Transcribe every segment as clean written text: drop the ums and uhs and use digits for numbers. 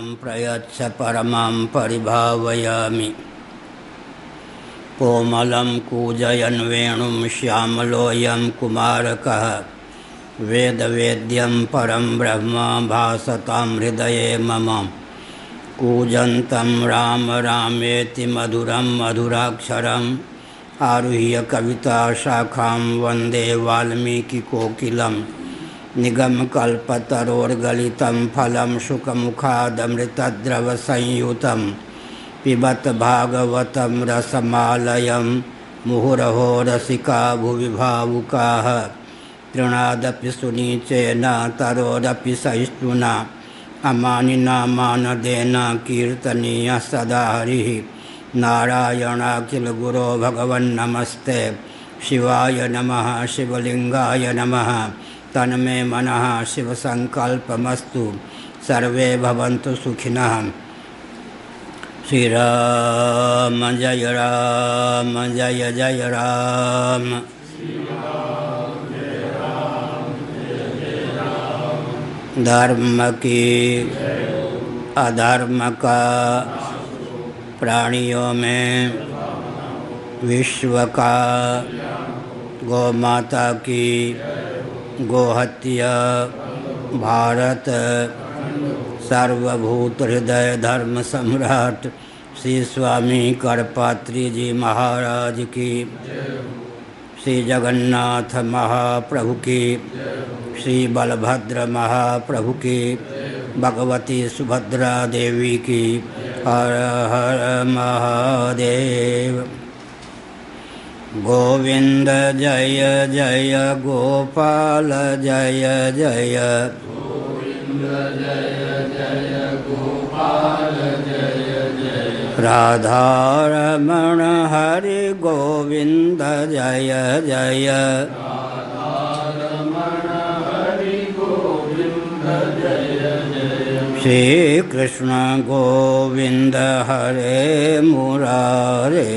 प्रयच्छ परमं परिभावयामि। कोमलं कूजयन् वेणुं श्यामलोऽयं कुमारकः वेदवेद्यं परं ब्रह्म भासतां हृदये मम। कूजन्तं राम रामेति मधुरं मधुराक्षरम् आरुह्य कविताशाखां वन्दे वाल्मीकिकोकिलं। निगमकल्पतरोर्गलितं फलं शुकमुखादमृतद्रवसंयुतं पिबत भागवतं रसमालयं मुहुरहो रसिका भुवि भावुकाः। तृणादपि सुनीचेन तरोरपि सहिष्णुना अमानिना मानदेन कीर्तनीयः सदा हरिः। नारायणाखिल गुरो भगवन्नमस्ते शिवाय नमः शिवलिंगाय नमः। तन्मे मनः शिवसंकल्पमस्तु सर्वे भवन्तु सुखिनः। श्री राम जय जय राम। धर्म की अधर्म का प्राणियों में विश्व का गौ माता की गोहत्या भारत सर्वभूत हृदय धर्म सम्राट श्री स्वामी करपात्री जी महाराज की, श्री जगन्नाथ महाप्रभु की, श्री बलभद्र महाप्रभु की, भगवती सुभद्रा देवी की। हर हर महादेव। गोविंद जय जय गोपाल जय जय। गोविंद जय जय गोपाल जय जय। राधारमण हरि गोविंद जय जय। राधारमण हरि गोविंद जय जय। श्री कृष्ण गोविंद हरे मुरारे।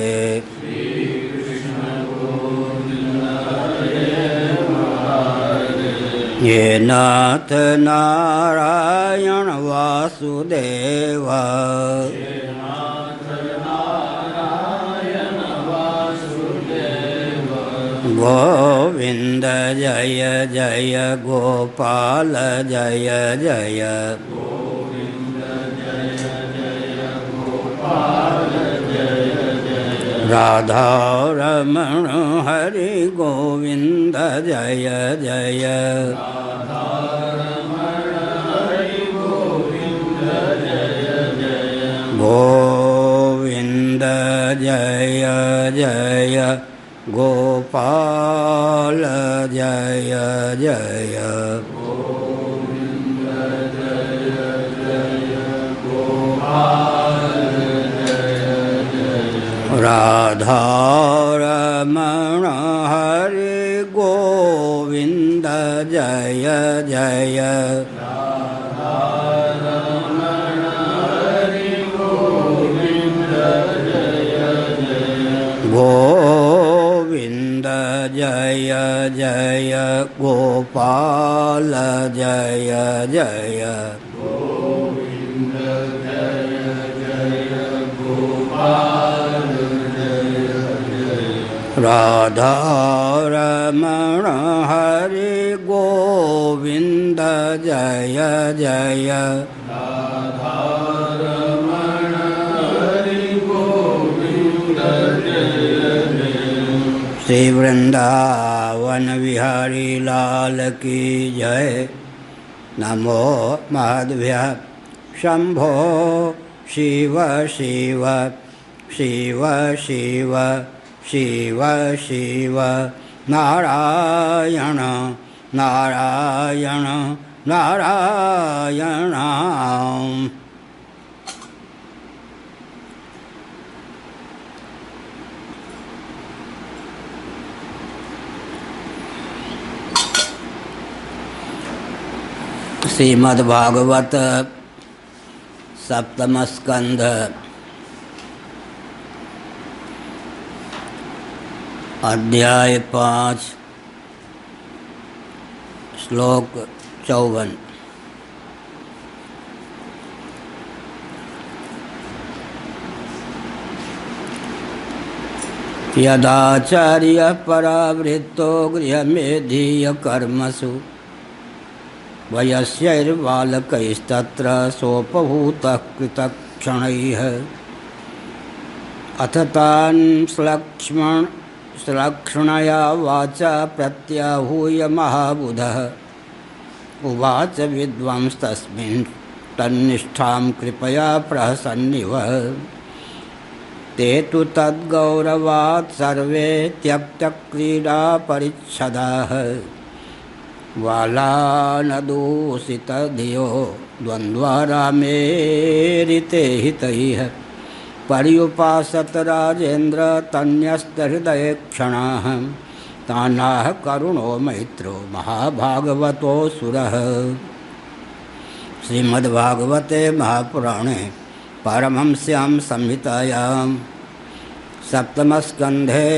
ये नाथ नारायण वासुदेव। गोविंद जय जय गोपाल जय जय। गोविंद जय जय गोपाल जय जय। राधारमण हरि गोविंद जय जय। राधारमण हरि गोविंद जय जय। गोविंद जय जय गोपाल जय जय। गोविंद जय जय गोपाल जय जय। राधारमण हरि गोविंद जय जय। राधारमण हरि गोविंद जय जय। गोविंद जय जय गोपाल जय जय। गोविंद जय जय गोपाल जय जय। राधारमण हरि गोविंद जय जय। राधारमण हरि गोविंद जय जय। श्री वृंदावन विहारी लाल की जय। नमो महद्भ्यः शंभो शिव शिव शिव शिव शिव शिव। नारायण नारायण नारायण। श्रीमद्भागवत सप्तम स्कंध अध्याय 5 श्लोक 54। यदाचार्य परावृत्तो गृहमेधीयकर्मसु वयस्यैर्बालकैस्तत्र सोपभूतः कृतक्षणैः अथ तान् श्लक्ष्मणया वाचा प्रत्याहूय महाबुधः उवाच विद्वांस्तस्मिन् तन्निष्ठां कृपया प्रहसन्निव ते तु तद्गौरवात् सर्वे त्यक्तक्रीडापरिच्छदाः वालानदूषितधियो द्वन्द्वारामेरिते हितैः पर्युपासत राजेन्द्र तन्यस्तहृदये क्षणाः तानाह करुणो मैत्रो महाभागवतो सुरः। श्रीमद्भागवते महापुराणे पारमहंस्यां संहितायां सप्तमस्कन्धे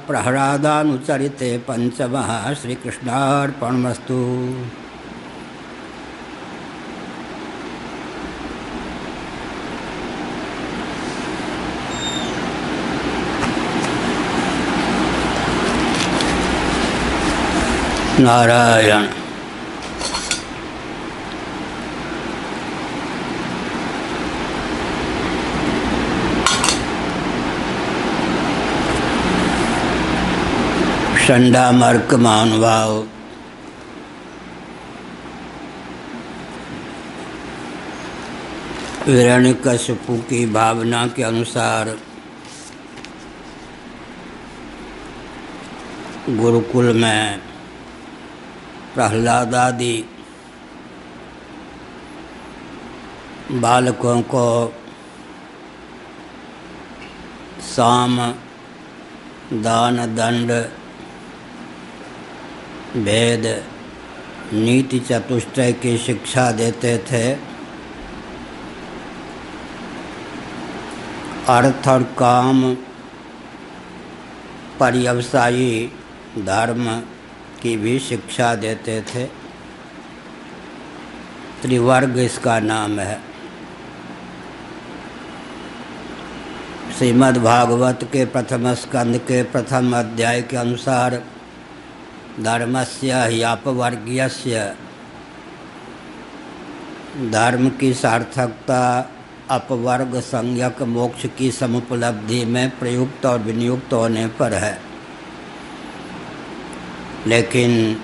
प्रहलादानुचरिते पंचमः श्रीकृष्णार्पणमस्तु। नारायण। षण्डामर्क महानुभाव, हिरण्यकशिपु की भावना के अनुसार गुरुकुल में प्रहलाद आदि बालकों को साम दान दंड भेद नीति चतुष्टय की शिक्षा देते थे। अर्थ और काम पर्यवसायी धर्म की भी शिक्षा देते थे। त्रिवर्ग इसका नाम है। श्रीमद्भागवत के प्रथम स्कंद के प्रथम अध्याय के अनुसार धर्मस्य ह्यापवर्गीयस्य, धर्म की सार्थकता अपवर्ग संज्ञक मोक्ष की समुपलब्धि में प्रयुक्त और विनियुक्त होने पर है। लेकिन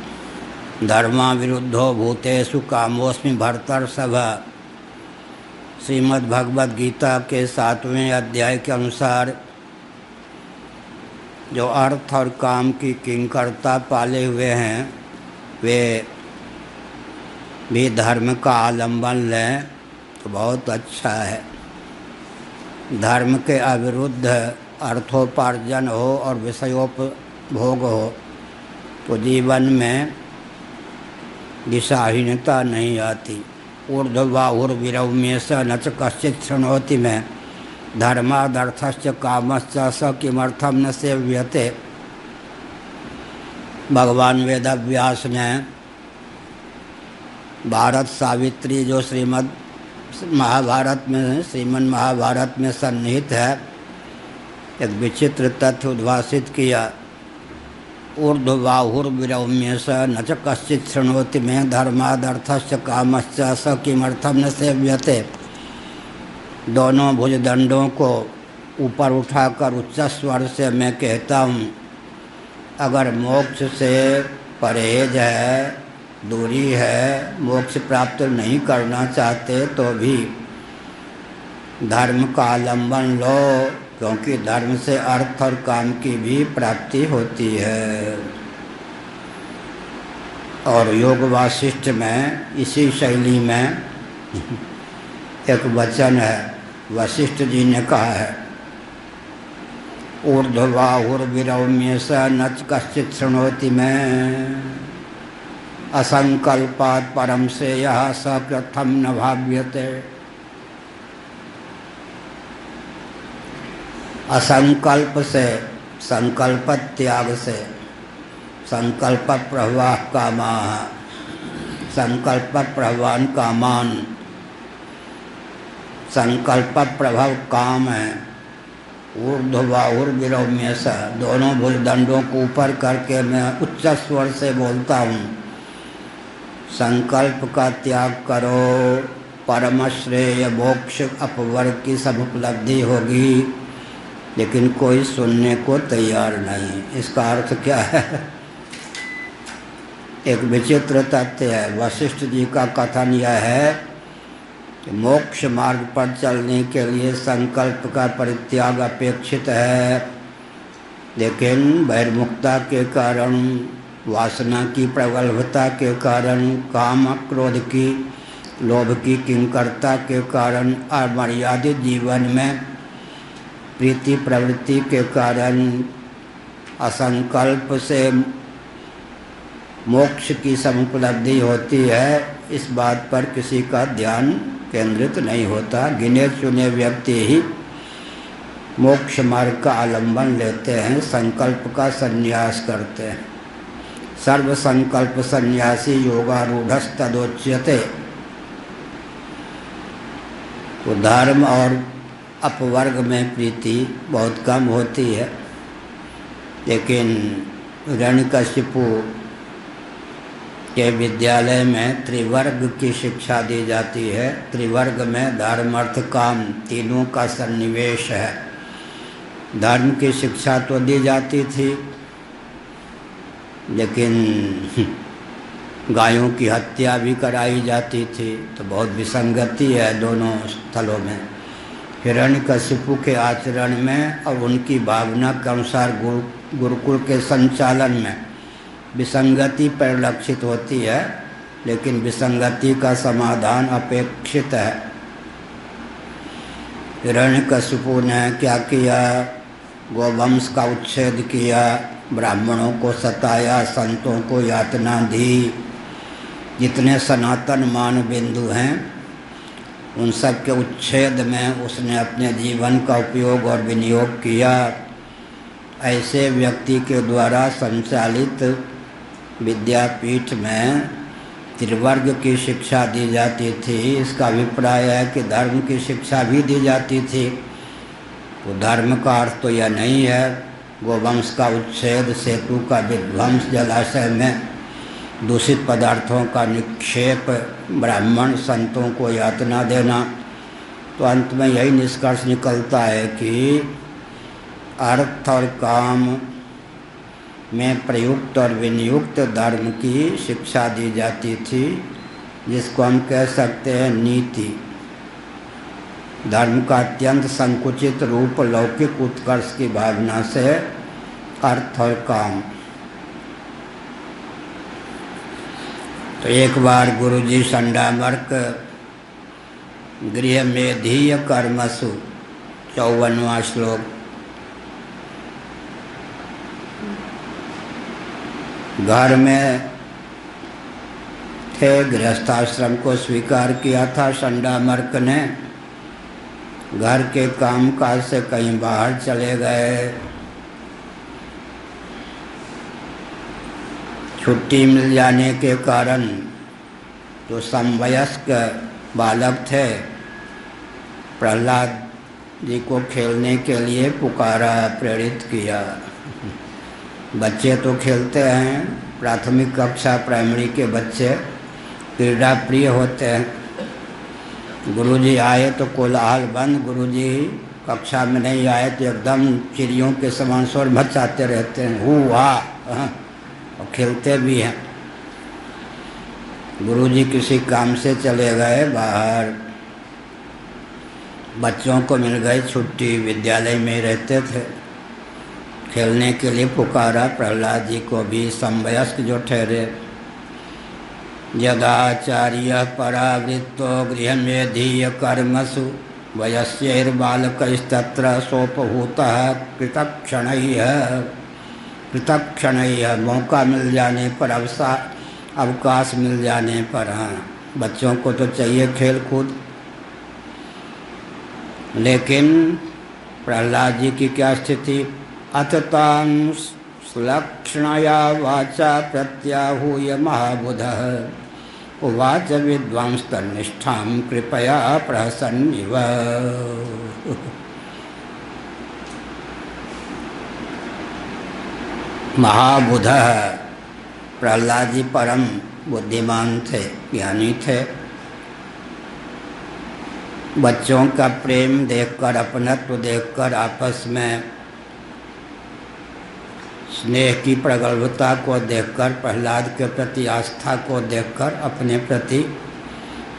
धर्मा विरुद्धो भूतेषु कामोऽस्मि भर्तर्षभ, श्रीमद्भगवद गीता के 7वें अध्याय के अनुसार जो अर्थ और काम की किंकरता पाले हुए हैं वे भी धर्म का आलंबन लें तो बहुत अच्छा है। धर्म के अविरुद्ध अर्थोपार्जन हो और विषयोपभोग हो तो जीवन में दिशाहीनता नहीं आती। ऊर्ध्वबाहुर्विरौम्य स न च कश्चित् शृणोति में धर्मादर्थश्च कामश्च स किमर्थम न सेव्यते। भगवान वेदव्यास ने भारत सावित्री जो श्रीमद् महाभारत में सन्निहित है एक विचित्र तथ्य उद्भासित किया। ऊर्ध्वबाहुर्विरौम्य स न च कश्चित् शृणोति में धर्मादर्थश्च कामश्च स किमर्थम न सेव्यते। दोनों भुजदंडों को ऊपर उठाकर उच्च स्वर से मैं कहता हूँ, अगर मोक्ष से परहेज है, दूरी है, मोक्ष प्राप्त नहीं करना चाहते तो भी धर्म का आलंबन लो, क्योंकि धर्म से अर्थ और काम की भी प्राप्ति होती है। और योग वासिष्ठ में इसी शैली में एक वचन है, वशिष्ठ जी ने कहा है, ऊर्ध्वबाहुर्विरौम्य स न कश्चित् शृणोति में असंकल्पात् परम से यह स प्रथम न भाव्यते। असंकल्प से, संकल्प त्याग से, संकल्प प्रवाह कामाः, संकल्प प्रवान कामान, संकल्प प्रभव काम है, ऊर्ध्वबाहुर्विरम्य स, दोनों भुजदंडों को ऊपर करके मैं उच्च स्वर से बोलता हूँ, संकल्प का त्याग करो, परम श्रेय मोक्ष अपवर्ग की सब उपलब्धि होगी। लेकिन कोई सुनने को तैयार नहीं। इसका अर्थ क्या है? एक विचित्र तथ्य है। वशिष्ठ जी का कथन यह है कि मोक्ष मार्ग पर चलने के लिए संकल्प का परित्याग अपेक्षित है, लेकिन बहिर्मुखता के कारण, वासना की प्रगल्भता के कारण, काम क्रोध की, लोभ की किंकरता के कारण, अमर्यादित जीवन में प्रीति प्रवृत्ति के कारण असंकल्प से मोक्ष की समुपलब्धि होती है। इस बात पर किसी का ध्यान केंद्रित नहीं होता। गिने चुने व्यक्ति ही मोक्ष मार्ग का आलंबन लेते हैं, संकल्प का संन्यास करते हैं। सर्व संकल्प संन्यासी योगारूढ़स्तदोच्यते। तो धर्म और अपवर्ग में प्रीति बहुत कम होती है, लेकिन हिरण्यकशिपु के विद्यालय में त्रिवर्ग की शिक्षा दी जाती है। त्रिवर्ग में धर्म अर्थ काम तीनों का सन्निवेश है। धर्म की शिक्षा तो दी जाती थी, लेकिन गायों की हत्या भी कराई जाती थी। तो बहुत विसंगति है दोनों स्थलों में। हिरण्यकशिपु के आचरण में और उनकी भावना के अनुसार गुरुकुल के संचालन में विसंगति परिलक्षित होती है, लेकिन विसंगति का समाधान अपेक्षित है। हिरण्यकशिपु ने क्या किया? गोवंश का उच्छेद किया, ब्राह्मणों को सताया, संतों को यातना दी। जितने सनातन मान बिंदु हैं उन सब के उच्छेद में उसने अपने जीवन का उपयोग और विनियोग किया। ऐसे व्यक्ति के द्वारा संचालित विद्यापीठ में त्रिवर्ग की शिक्षा दी जाती थी। इसका अभिप्राय है कि धर्म की शिक्षा भी दी जाती थी। तो धर्म का अर्थ तो यह नहीं है गोवंश का उच्छेद, सेतु का विध्वंस, जलाशय में दूषित पदार्थों का निक्षेप, ब्राह्मण संतों को यातना देना। तो अंत में यही निष्कर्ष निकलता है कि अर्थ और काम में प्रयुक्त और विनियुक्त धर्म की शिक्षा दी जाती थी, जिसको हम कह सकते हैं नीति। धर्म का अत्यंत संकुचित रूप लौकिक उत्कर्ष की भावना से अर्थ और काम। तो एक बार गुरुजी संडामर्क गृह में धीय कर्मसु 54वां श्लोक, घर में थे, गृहस्थाश्रम को स्वीकार किया था संडामर्क ने। घर के कामकाज से कहीं बाहर चले गए, छुट्टी मिल जाने के कारण जो समवयस्क बालक थे प्रहलाद जी को खेलने के लिए पुकारा, प्रेरित किया। बच्चे तो खेलते हैं, प्राथमिक कक्षा प्राइमरी के बच्चे क्रीड़ा प्रिय होते हैं। गुरुजी आए तो कोलाहल बंद, गुरुजी कक्षा में नहीं आए तो एकदम चिड़ियों के समान शोर मचाते रहते हैं, हु हा, और खेलते भी हैं। गुरुजी किसी काम से चले गए बाहर, बच्चों को मिल गई छुट्टी, विद्यालय में रहते थे, खेलने के लिए पुकारा। प्रहलाद जी को भी समवयस्क जो ठहरे। यदाचार्य परावृत्तो गृह में धीय कर्मसु वयस्यैर्बालकैस्तत्र सोपहूतः कृतक्षणैः मौका मिल जाने पर, अवकाश मिल जाने पर। हाँ, बच्चों को तो चाहिए खेल कूद, लेकिन प्रहलाद जी की क्या स्थिति? अततां सुलक्षणया वाचा प्रत्याहूय महाबुधः उवाच विद्वांस्तन्निष्ठां कृपया प्रहसन्निव। महाबुध प्रहलाद जी परम बुद्धिमान थे, ज्ञानी थे। बच्चों का प्रेम देखकर, अपनत्व देखकर, आपस में स्नेह की प्रगल्भता को देखकर, प्रहलाद के प्रति आस्था को देखकर, अपने प्रति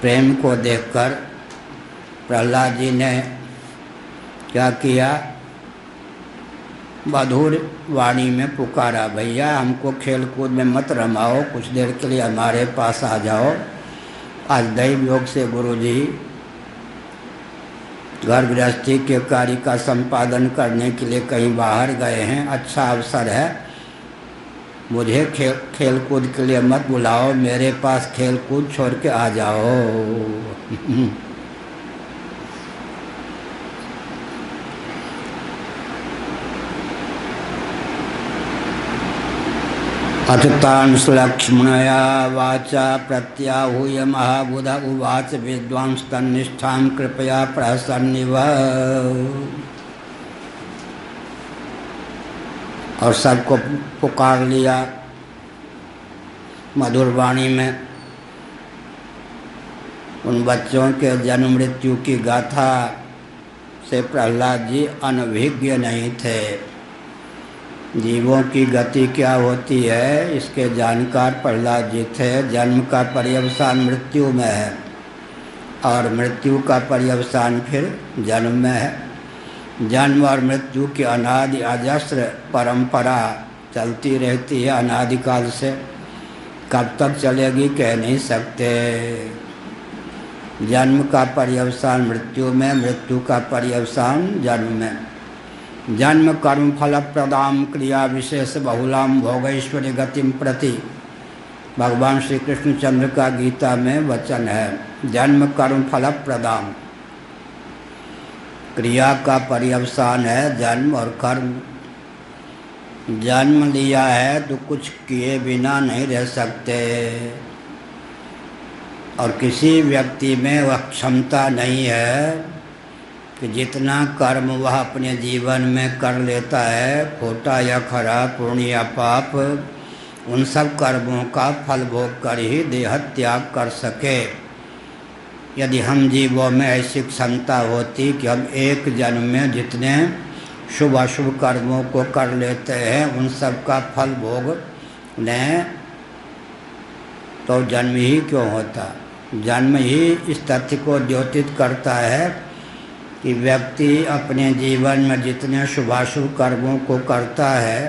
प्रेम को देखकर प्रहलाद जी ने क्या किया? मधुर वाणी में पुकारा, भैया हमको खेल कूद में मत रमाओ, कुछ देर के लिए हमारे पास आ जाओ। आज दैव योग से गुरुजी घर गृहस्थी के कार्य का संपादन करने के लिए कहीं बाहर गए हैं, अच्छा अवसर है, मुझे खेल कूद के लिए मत बुलाओ, मेरे पास खेल कूद छोड़ के आ जाओ। अथतांस लक्ष्मणया वाचा प्रत्याहूय महाबुध उवाच विद्वांस तन्निष्ठां कृपया प्रसन्निव। और सबको पुकार लिया मधुर वाणी में। उन बच्चों के जन्म मृत्यु की गाथा से प्रहलाद जी अनभिज्ञ नहीं थे। जीवों की गति क्या होती है इसके जानकार प्रहलाद जी थे। जन्म का पर्यवसान मृत्यु में है और मृत्यु का पर्यवसान फिर जन्म में है। जन्म और मृत्यु की अनादि अजस्र परंपरा चलती रहती है अनादिकाल से, कब तक चलेगी कह नहीं सकते। जन्म का पर्यवसान मृत्यु में, मृत्यु का पर्यवसान जन्म में। जन्म कर्म फल प्रदाम क्रिया विशेष बहुलाम भोगैश्वर्य गतिम प्रति, भगवान श्री कृष्णचंद्र का गीता में वचन है। जन्म कर्म फल प्रदाम, क्रिया का पर्यवसान है जन्म और कर्म। जन्म लिया है तो कुछ किए बिना नहीं रह सकते और किसी व्यक्ति में वह क्षमता नहीं है कि जितना कर्म वह अपने जीवन में कर लेता है, खोटा या खरा, पुण्य या पाप, उन सब कर्मों का फल भोग कर ही देह त्याग कर सके। यदि हम जीवों में ऐसी क्षमता होती कि हम एक जन्म में जितने शुभ अशुभ कर्मों को कर लेते हैं उन सब का फल भोग लें तो जन्म ही क्यों होता। जन्म ही इस तथ्य को द्योतित करता है कि व्यक्ति अपने जीवन में जितने शुभाशुभ कर्मों को करता है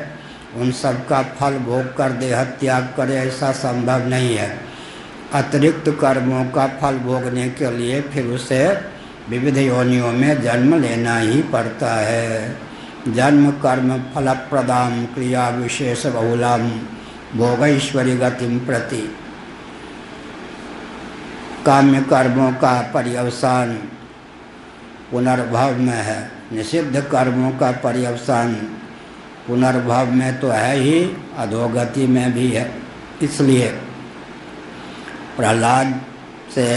उन सब का फल भोग कर देह त्याग करे, ऐसा संभव नहीं है। अतिरिक्त कर्मों का फल भोगने के लिए फिर उसे विविध योनियों में जन्म लेना ही पड़ता है। जन्म कर्म फल प्रदाम क्रिया विशेष बहुलाम भोगैश्वर्य गतिम प्रति। काम्य कर्मों का पर्यवसान पुनर्भव में है, निषिद्ध कर्मों का पर्यवसान पुनर्भव में तो है ही, अधोगति में भी है। इसलिए प्रहलाद से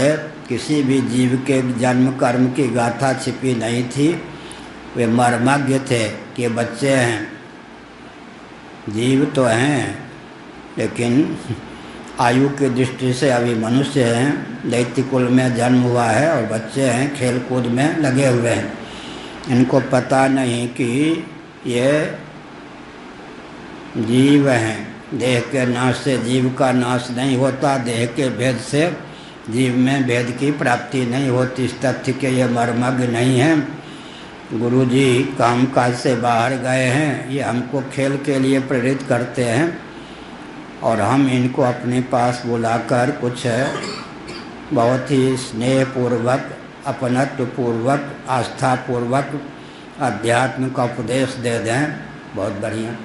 किसी भी जीव के जन्म कर्म की गाथा छिपी नहीं थी। वे मर्मज्ञ थे कि बच्चे हैं, जीव तो हैं लेकिन आयु की दृष्टि से अभी मनुष्य हैं, दैत्य कुल में जन्म हुआ है और बच्चे हैं, खेल कूद में लगे हुए हैं। इनको पता नहीं कि ये जीव हैं। देह के नाश से जीव का नाश नहीं होता, देह के भेद से जीव में भेद की प्राप्ति नहीं होती। इस तथ्य के ये मर्मज्ञ नहीं हैं। गुरुजी कामकाज से बाहर गए हैं, ये हमको खेल के लिए प्रेरित करते हैं और हम इनको अपने पास बुलाकर कुछ बहुत ही स्नेहपूर्वक, अपनत्वपूर्वक, आस्थापूर्वक अध्यात्म का उपदेश दे दें, बहुत बढ़िया।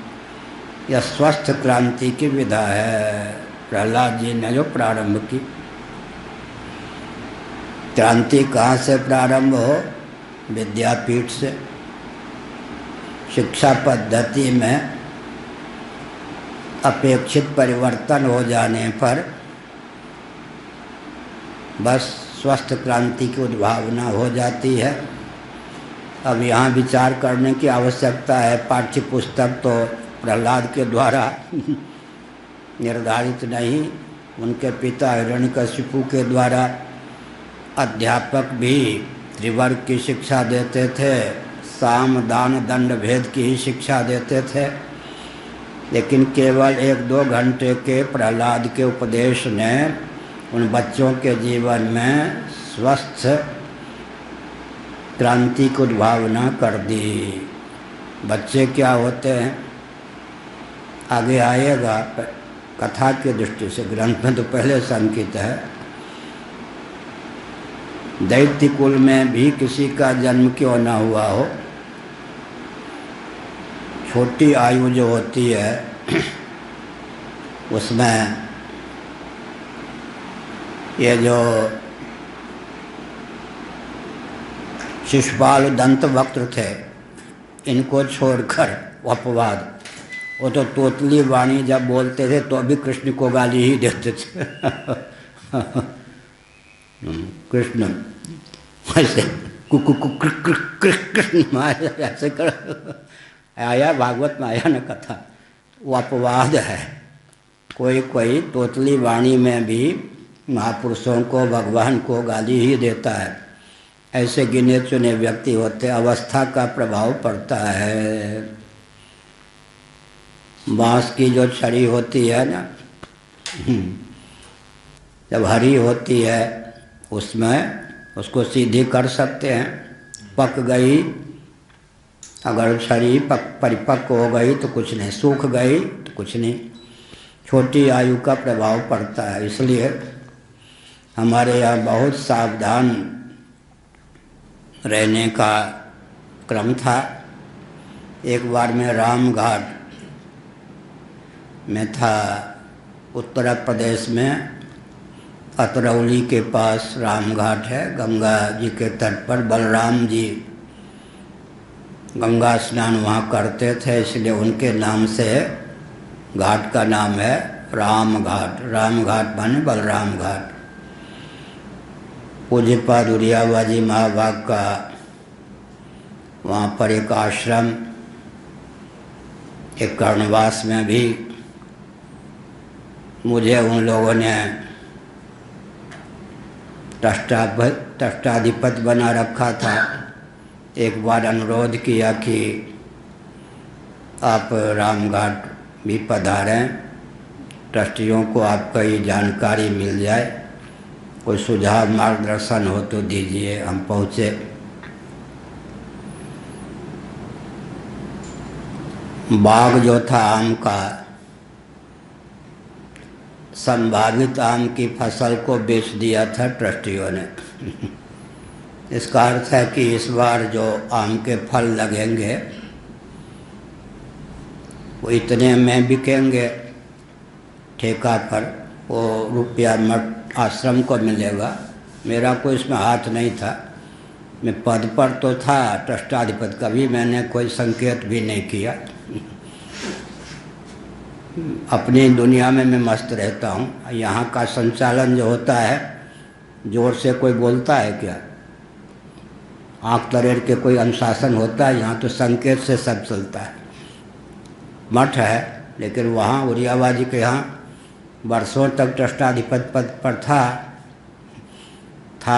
यह स्वस्थ क्रांति की विधा है प्रहलाद जी ने जो प्रारंभ की। क्रांति कहाँ से प्रारंभ हो? विद्यापीठ से। शिक्षा पद्धति में अपेक्षित परिवर्तन हो जाने पर बस स्वस्थ क्रांति की उद्भावना हो जाती है। अब यहाँ विचार करने की आवश्यकता है। पाठ्य पुस्तक तो प्रहलाद के द्वारा निर्धारित नहीं, उनके पिता हिरण्यकशिपु के द्वारा अध्यापक भी त्रिवर्ग की शिक्षा देते थे, साम दान दंड भेद की ही शिक्षा देते थे। लेकिन केवल 1-2 घंटे के प्रहलाद के उपदेश ने उन बच्चों के जीवन में स्वस्थ क्रांति की उद्भावना कर दी। बच्चे क्या होते हैं आगे आएगा कथा की दृष्टि से, ग्रंथ में तो पहले से अंकित है। दैत्य कुल में भी किसी का जन्म क्यों न हुआ हो, छोटी आयु जो होती है उसमें ये जो शिशुपाल दंत वक्त्र थे, इनको छोड़कर अपवाद, वो तो तोतली वाणी जब बोलते थे तो भी कृष्ण को गाली ही देते थे। कृष्ण ऐसे कृष्ण ऐसे कर आया भागवत में आया न कथा, वो अपवाद है। कोई कोई तोतली वाणी में भी महापुरुषों को भगवान को गाली ही देता है। ऐसे गिने चुने व्यक्ति होते, अवस्था का प्रभाव पड़ता है। बांस की जो छड़ी होती है ना, जब हरी होती है उसमें उसको सीधी कर सकते हैं, पक गई अगर छड़ी परिपक्व हो गई तो कुछ नहीं, सूख गई तो कुछ नहीं। छोटी आयु का प्रभाव पड़ता है, इसलिए हमारे यहाँ बहुत सावधान रहने का क्रम था। एक बार मैं रामघाट में था, उत्तर प्रदेश में अतरौली के पास रामघाट है, गंगा जी के तट पर। बलराम जी गंगा स्नान वहाँ करते थे, इसलिए उनके नाम से घाट का नाम है राम घाट। राम घाट माने बलराम घाट। पूज्यपाद उरियाबाजी महाभाग का वहाँ पर एक आश्रम, एक कर्णवास में भी मुझे उन लोगों ने ट्रस्टाधिपति बना रखा था। एक बार अनुरोध किया कि आप रामघाट भी पधारें, ट्रस्टियों को आपकी जानकारी मिल जाए, कोई सुझाव मार्गदर्शन हो तो दीजिए। हम पहुँचे, बाग जो था आम का, संभावित आम की फसल को बेच दिया था ट्रस्टियों ने। इसका अर्थ है कि इस बार जो आम के फल लगेंगे वो इतने में बिकेंगे ठेका पर, वो रुपया मठ आश्रम को मिलेगा। मेरा कोई इसमें हाथ नहीं था, मैं पद पर तो था ट्रस्टाधिपति, कभी मैंने कोई संकेत भी नहीं किया। अपनी दुनिया में मैं मस्त रहता हूँ। यहाँ का संचालन जो होता है, जोर से कोई बोलता है क्या? आँख तरेड़ के कोई अनुशासन होता है? यहाँ तो संकेत से सब चलता है। मठ है, लेकिन वहाँ उरियाबाजी के यहाँ वर्षों तक ट्रस्टाधिपति पद पर था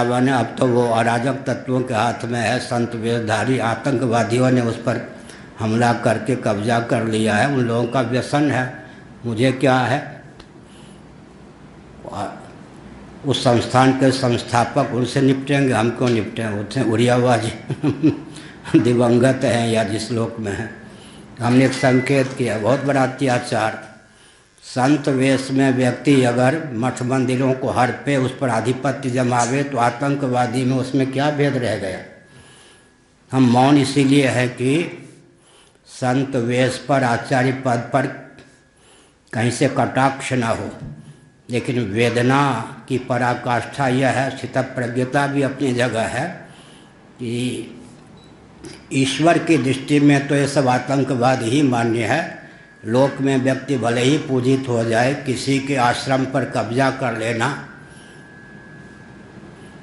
माने अब तो वो अराजक तत्वों के हाथ में है। संत वेशधारी आतंकवादियों ने उस पर हमला करके कब्जा कर लिया है। उन लोगों का व्यसन है, मुझे क्या है। उस संस्थान के संस्थापक उनसे निपटेंगे, हम क्यों निपटेंगे? उनसे उरियाबाजी दिवंगत हैं या जिस लोक में है। हमने एक संकेत किया, बहुत बड़ा अत्याचार। संत वेश में व्यक्ति अगर मठ मंदिरों को हर पे उस पर आधिपत्य जमावे तो आतंकवादी में उसमें क्या भेद रह गया? हम मौन इसीलिए है कि संत वेश पर, आचार्य पद पर कहीं से कटाक्ष न हो। लेकिन वेदना की पराकाष्ठा यह है, स्थितप्रज्ञता भी अपनी जगह है, कि ईश्वर की दृष्टि में तो ये सब आतंकवाद ही मान्य है। लोक में व्यक्ति भले ही पूजित हो जाए, किसी के आश्रम पर कब्जा कर लेना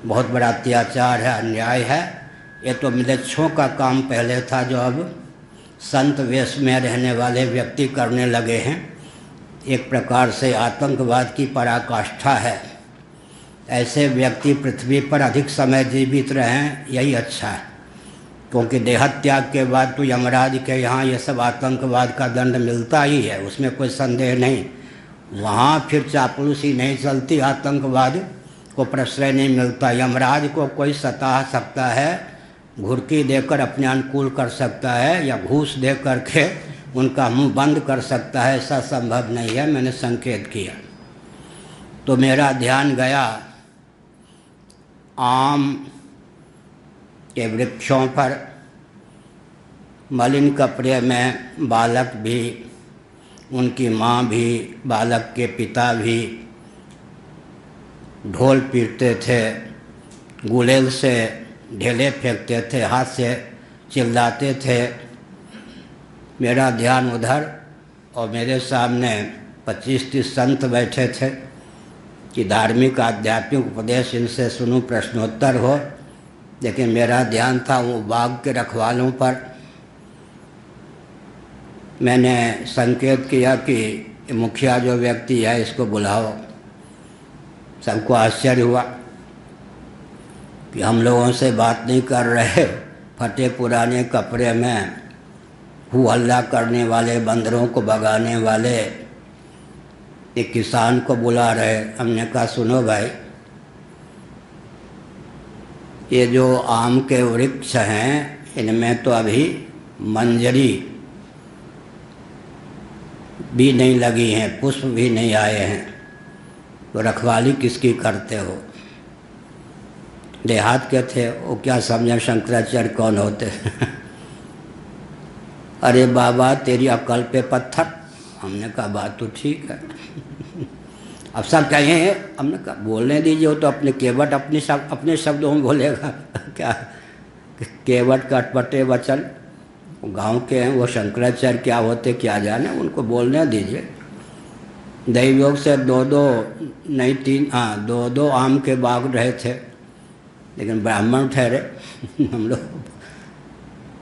बहुत बड़ा अत्याचार है, अन्याय है। ये तो म्लेच्छों का काम पहले था, जो अब संत वेश में रहने वाले व्यक्ति करने लगे हैं, एक प्रकार से आतंकवाद की पराकाष्ठा है। ऐसे व्यक्ति पृथ्वी पर अधिक समय जीवित रहें, यही अच्छा है, क्योंकि देहत्याग के बाद तो यमराज के यहाँ ये सब आतंकवाद का दंड मिलता ही है, उसमें कोई संदेह नहीं। वहाँ फिर चापलूसी नहीं चलती, आतंकवाद को प्रश्रय नहीं मिलता। यमराज को कोई सता सकता है, घुड़की देकर अपने अनुकूल कर सकता है, या घूस दे करके उनका मुंह बंद कर सकता है, ऐसा संभव नहीं है। मैंने संकेत किया तो मेरा ध्यान गया आम के वृक्षों पर। मलिन कपड़े में बालक भी, उनकी माँ भी, बालक के पिता भी ढोल पीटते थे, गुलेल से ढेले फेंकते थे, हाथ से चिल्लाते थे। मेरा ध्यान उधर, और मेरे सामने 25-30 संत बैठे थे कि धार्मिक आध्यात्मिक उपदेश इनसे सुनूं, प्रश्नोत्तर हो। लेकिन मेरा ध्यान था वो बाग के रखवालों पर। मैंने संकेत किया कि मुखिया जो व्यक्ति है इसको बुलाओ। सबको आश्चर्य हुआ कि हम लोगों से बात नहीं कर रहे, फटे पुराने कपड़े में हु हल्ला करने वाले, बंदरों को भगाने वाले एक किसान को बुला रहे। हमने कहा सुनो भाई, ये जो आम के वृक्ष हैं इनमें तो अभी मंजरी भी नहीं लगी हैं, पुष्प भी नहीं आए हैं, तो रखवाली किसकी करते हो? देहात के थे, वो क्या समझे शंकराचार्य कौन होते अरे बाबा तेरी अक्ल पे पत्थर। हमने कहा बात तो ठीक है अब सब कहें, हमने कहा बोलने दीजिए, वो तो अपने केवट अपने शब्दों में बोलेगा क्या केवट का अटपटे वचन, गांव के हैं वो शंकराचार्य क्या होते क्या जाने, उनको बोलने दीजिए। दैवयोग से दो आम के बाग रहे थे, लेकिन ब्राह्मण ठहरे हम लोग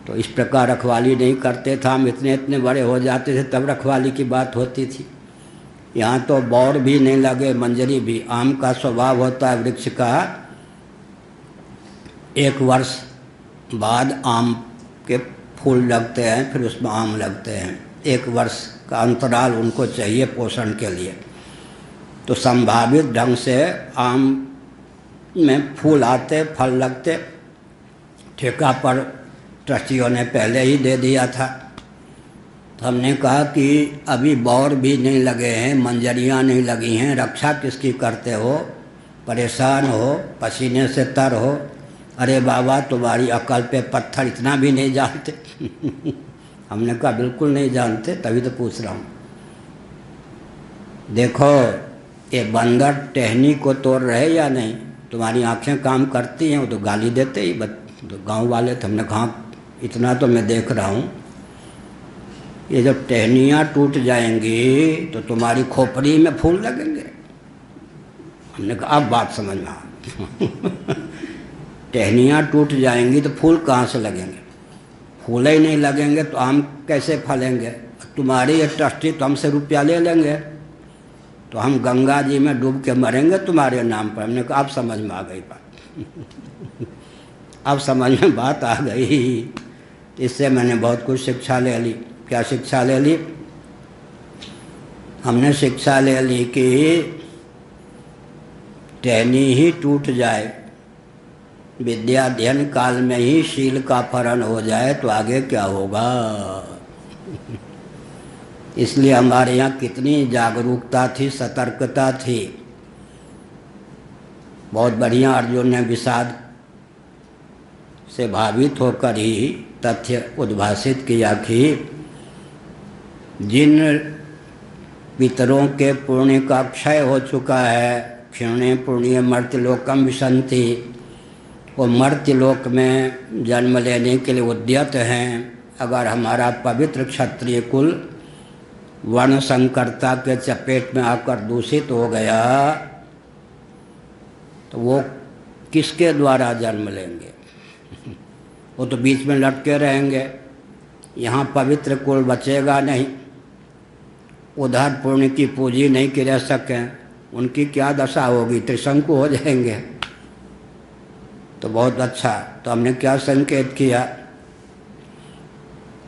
तो इस प्रकार रखवाली नहीं करते थे। हम इतने बड़े हो जाते थे तब रखवाली की बात होती थी। यहाँ तो बौर भी नहीं लगे, मंजरी भी। आम का स्वभाव होता है वृक्ष का, 1 वर्ष बाद आम के फूल लगते हैं, फिर उसमें आम लगते हैं। 1 वर्ष का अंतराल उनको चाहिए पोषण के लिए। तो संभावित ढंग से आम में फूल आते, फल लगते। ठेका पर ट्रस्टियों ने पहले ही दे दिया था। तो हमने कहा कि अभी बौर भी नहीं लगे हैं, मंजरियाँ नहीं लगी हैं, रक्षा किसकी करते हो? परेशान हो, पसीने से तर हो। अरे बाबा तुम्हारी अकल पे पत्थर, इतना भी नहीं जानते हमने कहा बिल्कुल नहीं जानते, तभी तो पूछ रहा हूँ। देखो ये बंदर टहनी को तोड़ रहे या नहीं? तुम्हारी आंखें काम करती हैं? वो तो गाली देते ही, तो गांव वाले थे। हमने कहा इतना तो मैं देख रहा हूँ, ये जब टहनियाँ टूट जाएंगी तो तुम्हारी खोपड़ी में फूल लगेंगे। हमने कहा अब बात समझ में आ टहनियाँ टूट जाएंगी तो फूल कहाँ से लगेंगे? फूल ही नहीं लगेंगे तो आम कैसे फलेंगे? तुम्हारी ये ट्रस्टी तो हमसे रुपया ले लेंगे, तो हम गंगा जी में डूब के मरेंगे तुम्हारे नाम पर। हमने कहा अब समझ में आ गई बात अब समझ में बात आ गई। इससे मैंने बहुत कुछ शिक्षा ले ली। क्या शिक्षा ले ली? हमने शिक्षा ले ली कि टहनी ही टूट जाए, विद्या अध्ययन काल में ही शील का फरण हो जाए तो आगे क्या होगा। इसलिए हमारे यहाँ कितनी जागरूकता थी, सतर्कता थी। बहुत बढ़िया अर्जुन ने विषाद से भावित होकर ही तथ्य उद्भासित किया कि जिन पितरों के पुण्य का क्षय हो चुका है, क्षीणे पुण्य मर्त्यलोकम विशन्ति, वो मर्त्यलोक में जन्म लेने के लिए उद्यत हैं। अगर हमारा पवित्र क्षत्रिय कुल वर्ण संकरता के चपेट में आकर दूषित हो गया तो वो किसके द्वारा जन्म लेंगे? वो तो बीच में लटके रहेंगे। यहाँ पवित्र कुल बचेगा नहीं। उधर पुण्य की पूंजी नहीं की रह सकें, उनकी क्या दशा होगी, त्रिशंकु हो जाएंगे। तो बहुत अच्छा। तो हमने क्या संकेत किया,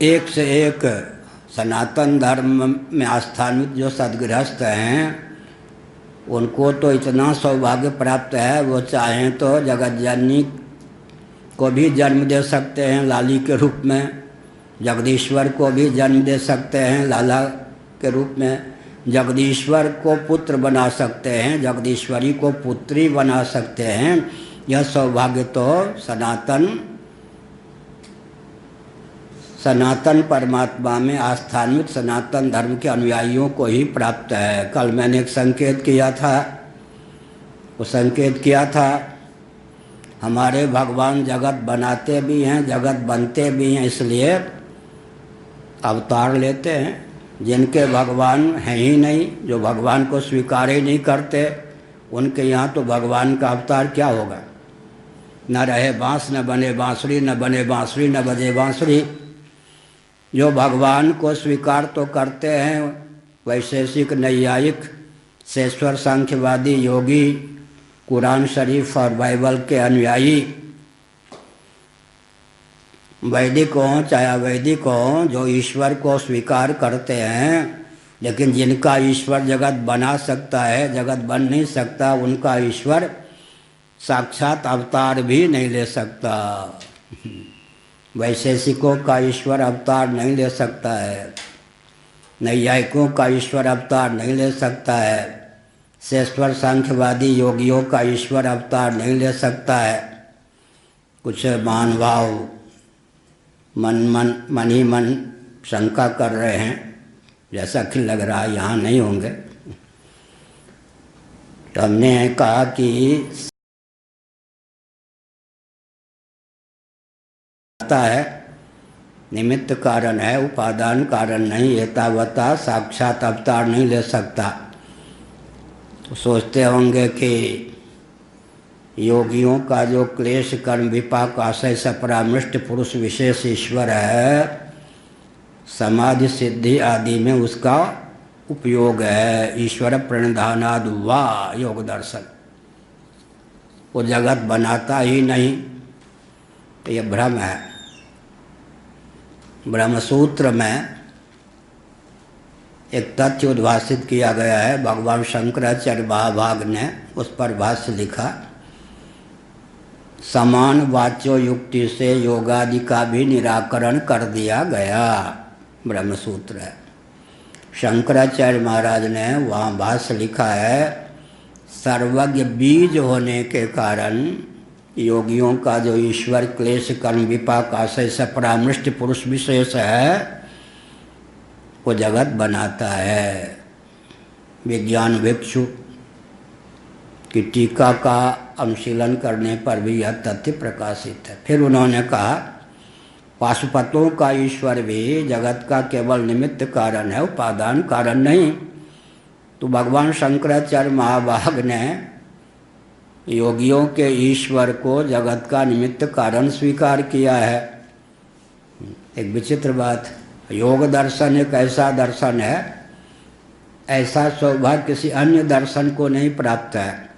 एक से एक सनातन धर्म में आस्थान्वित जो सदगृहस्थ हैं उनको तो इतना सौभाग्य प्राप्त है, वो चाहें तो जगत जननी को भी जन्म दे सकते हैं लाली के रूप में, जगदीश्वर को भी जन्म दे सकते हैं लाला के रूप में, जगदीश्वर को पुत्र बना सकते हैं, जगदीश्वरी को पुत्री बना सकते हैं। यह सौभाग्य तो सनातन परमात्मा में आस्थान्वित सनातन धर्म के अनुयायियों को ही प्राप्त है। कल मैंने एक संकेत किया था, वो संकेत किया था हमारे भगवान जगत बनाते भी हैं, जगत बनते भी हैं, इसलिए अवतार लेते हैं। जिनके भगवान हैं ही नहीं, जो भगवान को स्वीकार ही नहीं करते, उनके यहाँ तो भगवान का अवतार क्या होगा। न रहे बाँस न बने बाँसुरी, न बने बाँसुरी न बजे बाँसुरी। जो भगवान को स्वीकार तो करते हैं, वैशेषिक नैयायिक शेश्वर सांख्यवादी योगी, कुरान शरीफ और बाइबल के अनुयायी, वैदिक हों चाहे अवैदिक हों, जो ईश्वर को स्वीकार करते हैं, लेकिन जिनका ईश्वर जगत बना सकता है, जगत बन नहीं सकता, उनका ईश्वर साक्षात अवतार भी नहीं ले सकता। वैशेषिकों का ईश्वर अवतार नहीं ले सकता है, नैयायिकों का ईश्वर अवतार नहीं ले सकता है, शेश्वर सांख्यवादी योगियों का ईश्वर अवतार नहीं ले सकता है। कुछ महानुभाव मन ही मन शंका कर रहे हैं, जैसा कि लग रहा है यहाँ नहीं होंगे। तो हमने कहा कि है निमित्त कारण है, उपादान कारण नहीं, एतावता साक्षात अवतार नहीं ले सकता। तो सोचते होंगे कि योगियों का जो क्लेश कर्म विपाक आशय से परामृष्ट पुरुष विशेष ईश्वर है, समाधि सिद्धि आदि में उसका उपयोग है। ईश्वर प्रणिधानाद वा योग दर्शन, वो जगत बनाता ही नहीं, तो ये भ्रम है। ब्रह्मसूत्र में एक तथ्य उद्भाषित किया गया है, भगवान शंकराचार्य महाभाग ने उस पर भाष्य लिखा। समान वाच्यो युक्ति से योगादि का भी निराकरण कर दिया गया, ब्रह्मसूत्र है। शंकराचार्य महाराज ने वहाँ भाष्य लिखा है, सर्वज्ञ बीज होने के कारण योगियों का जो ईश्वर क्लेश कर्म विपाक आशय से परामृष्ट पुरुष विशेष है, वो जगत बनाता है। विज्ञान भिक्षु की टीका का अनुशीलन करने पर भी यह तथ्य प्रकाशित है। फिर उन्होंने कहा, पाशुपतों का ईश्वर भी जगत का केवल निमित्त कारण है, उपादान कारण नहीं। तो भगवान शंकराचार्य महाभाग ने योगियों के ईश्वर को जगत का निमित्त कारण स्वीकार किया है। एक विचित्र बात, योग दर्शन एक ऐसा दर्शन है, ऐसा सौभाग्य किसी अन्य दर्शन को नहीं प्राप्त है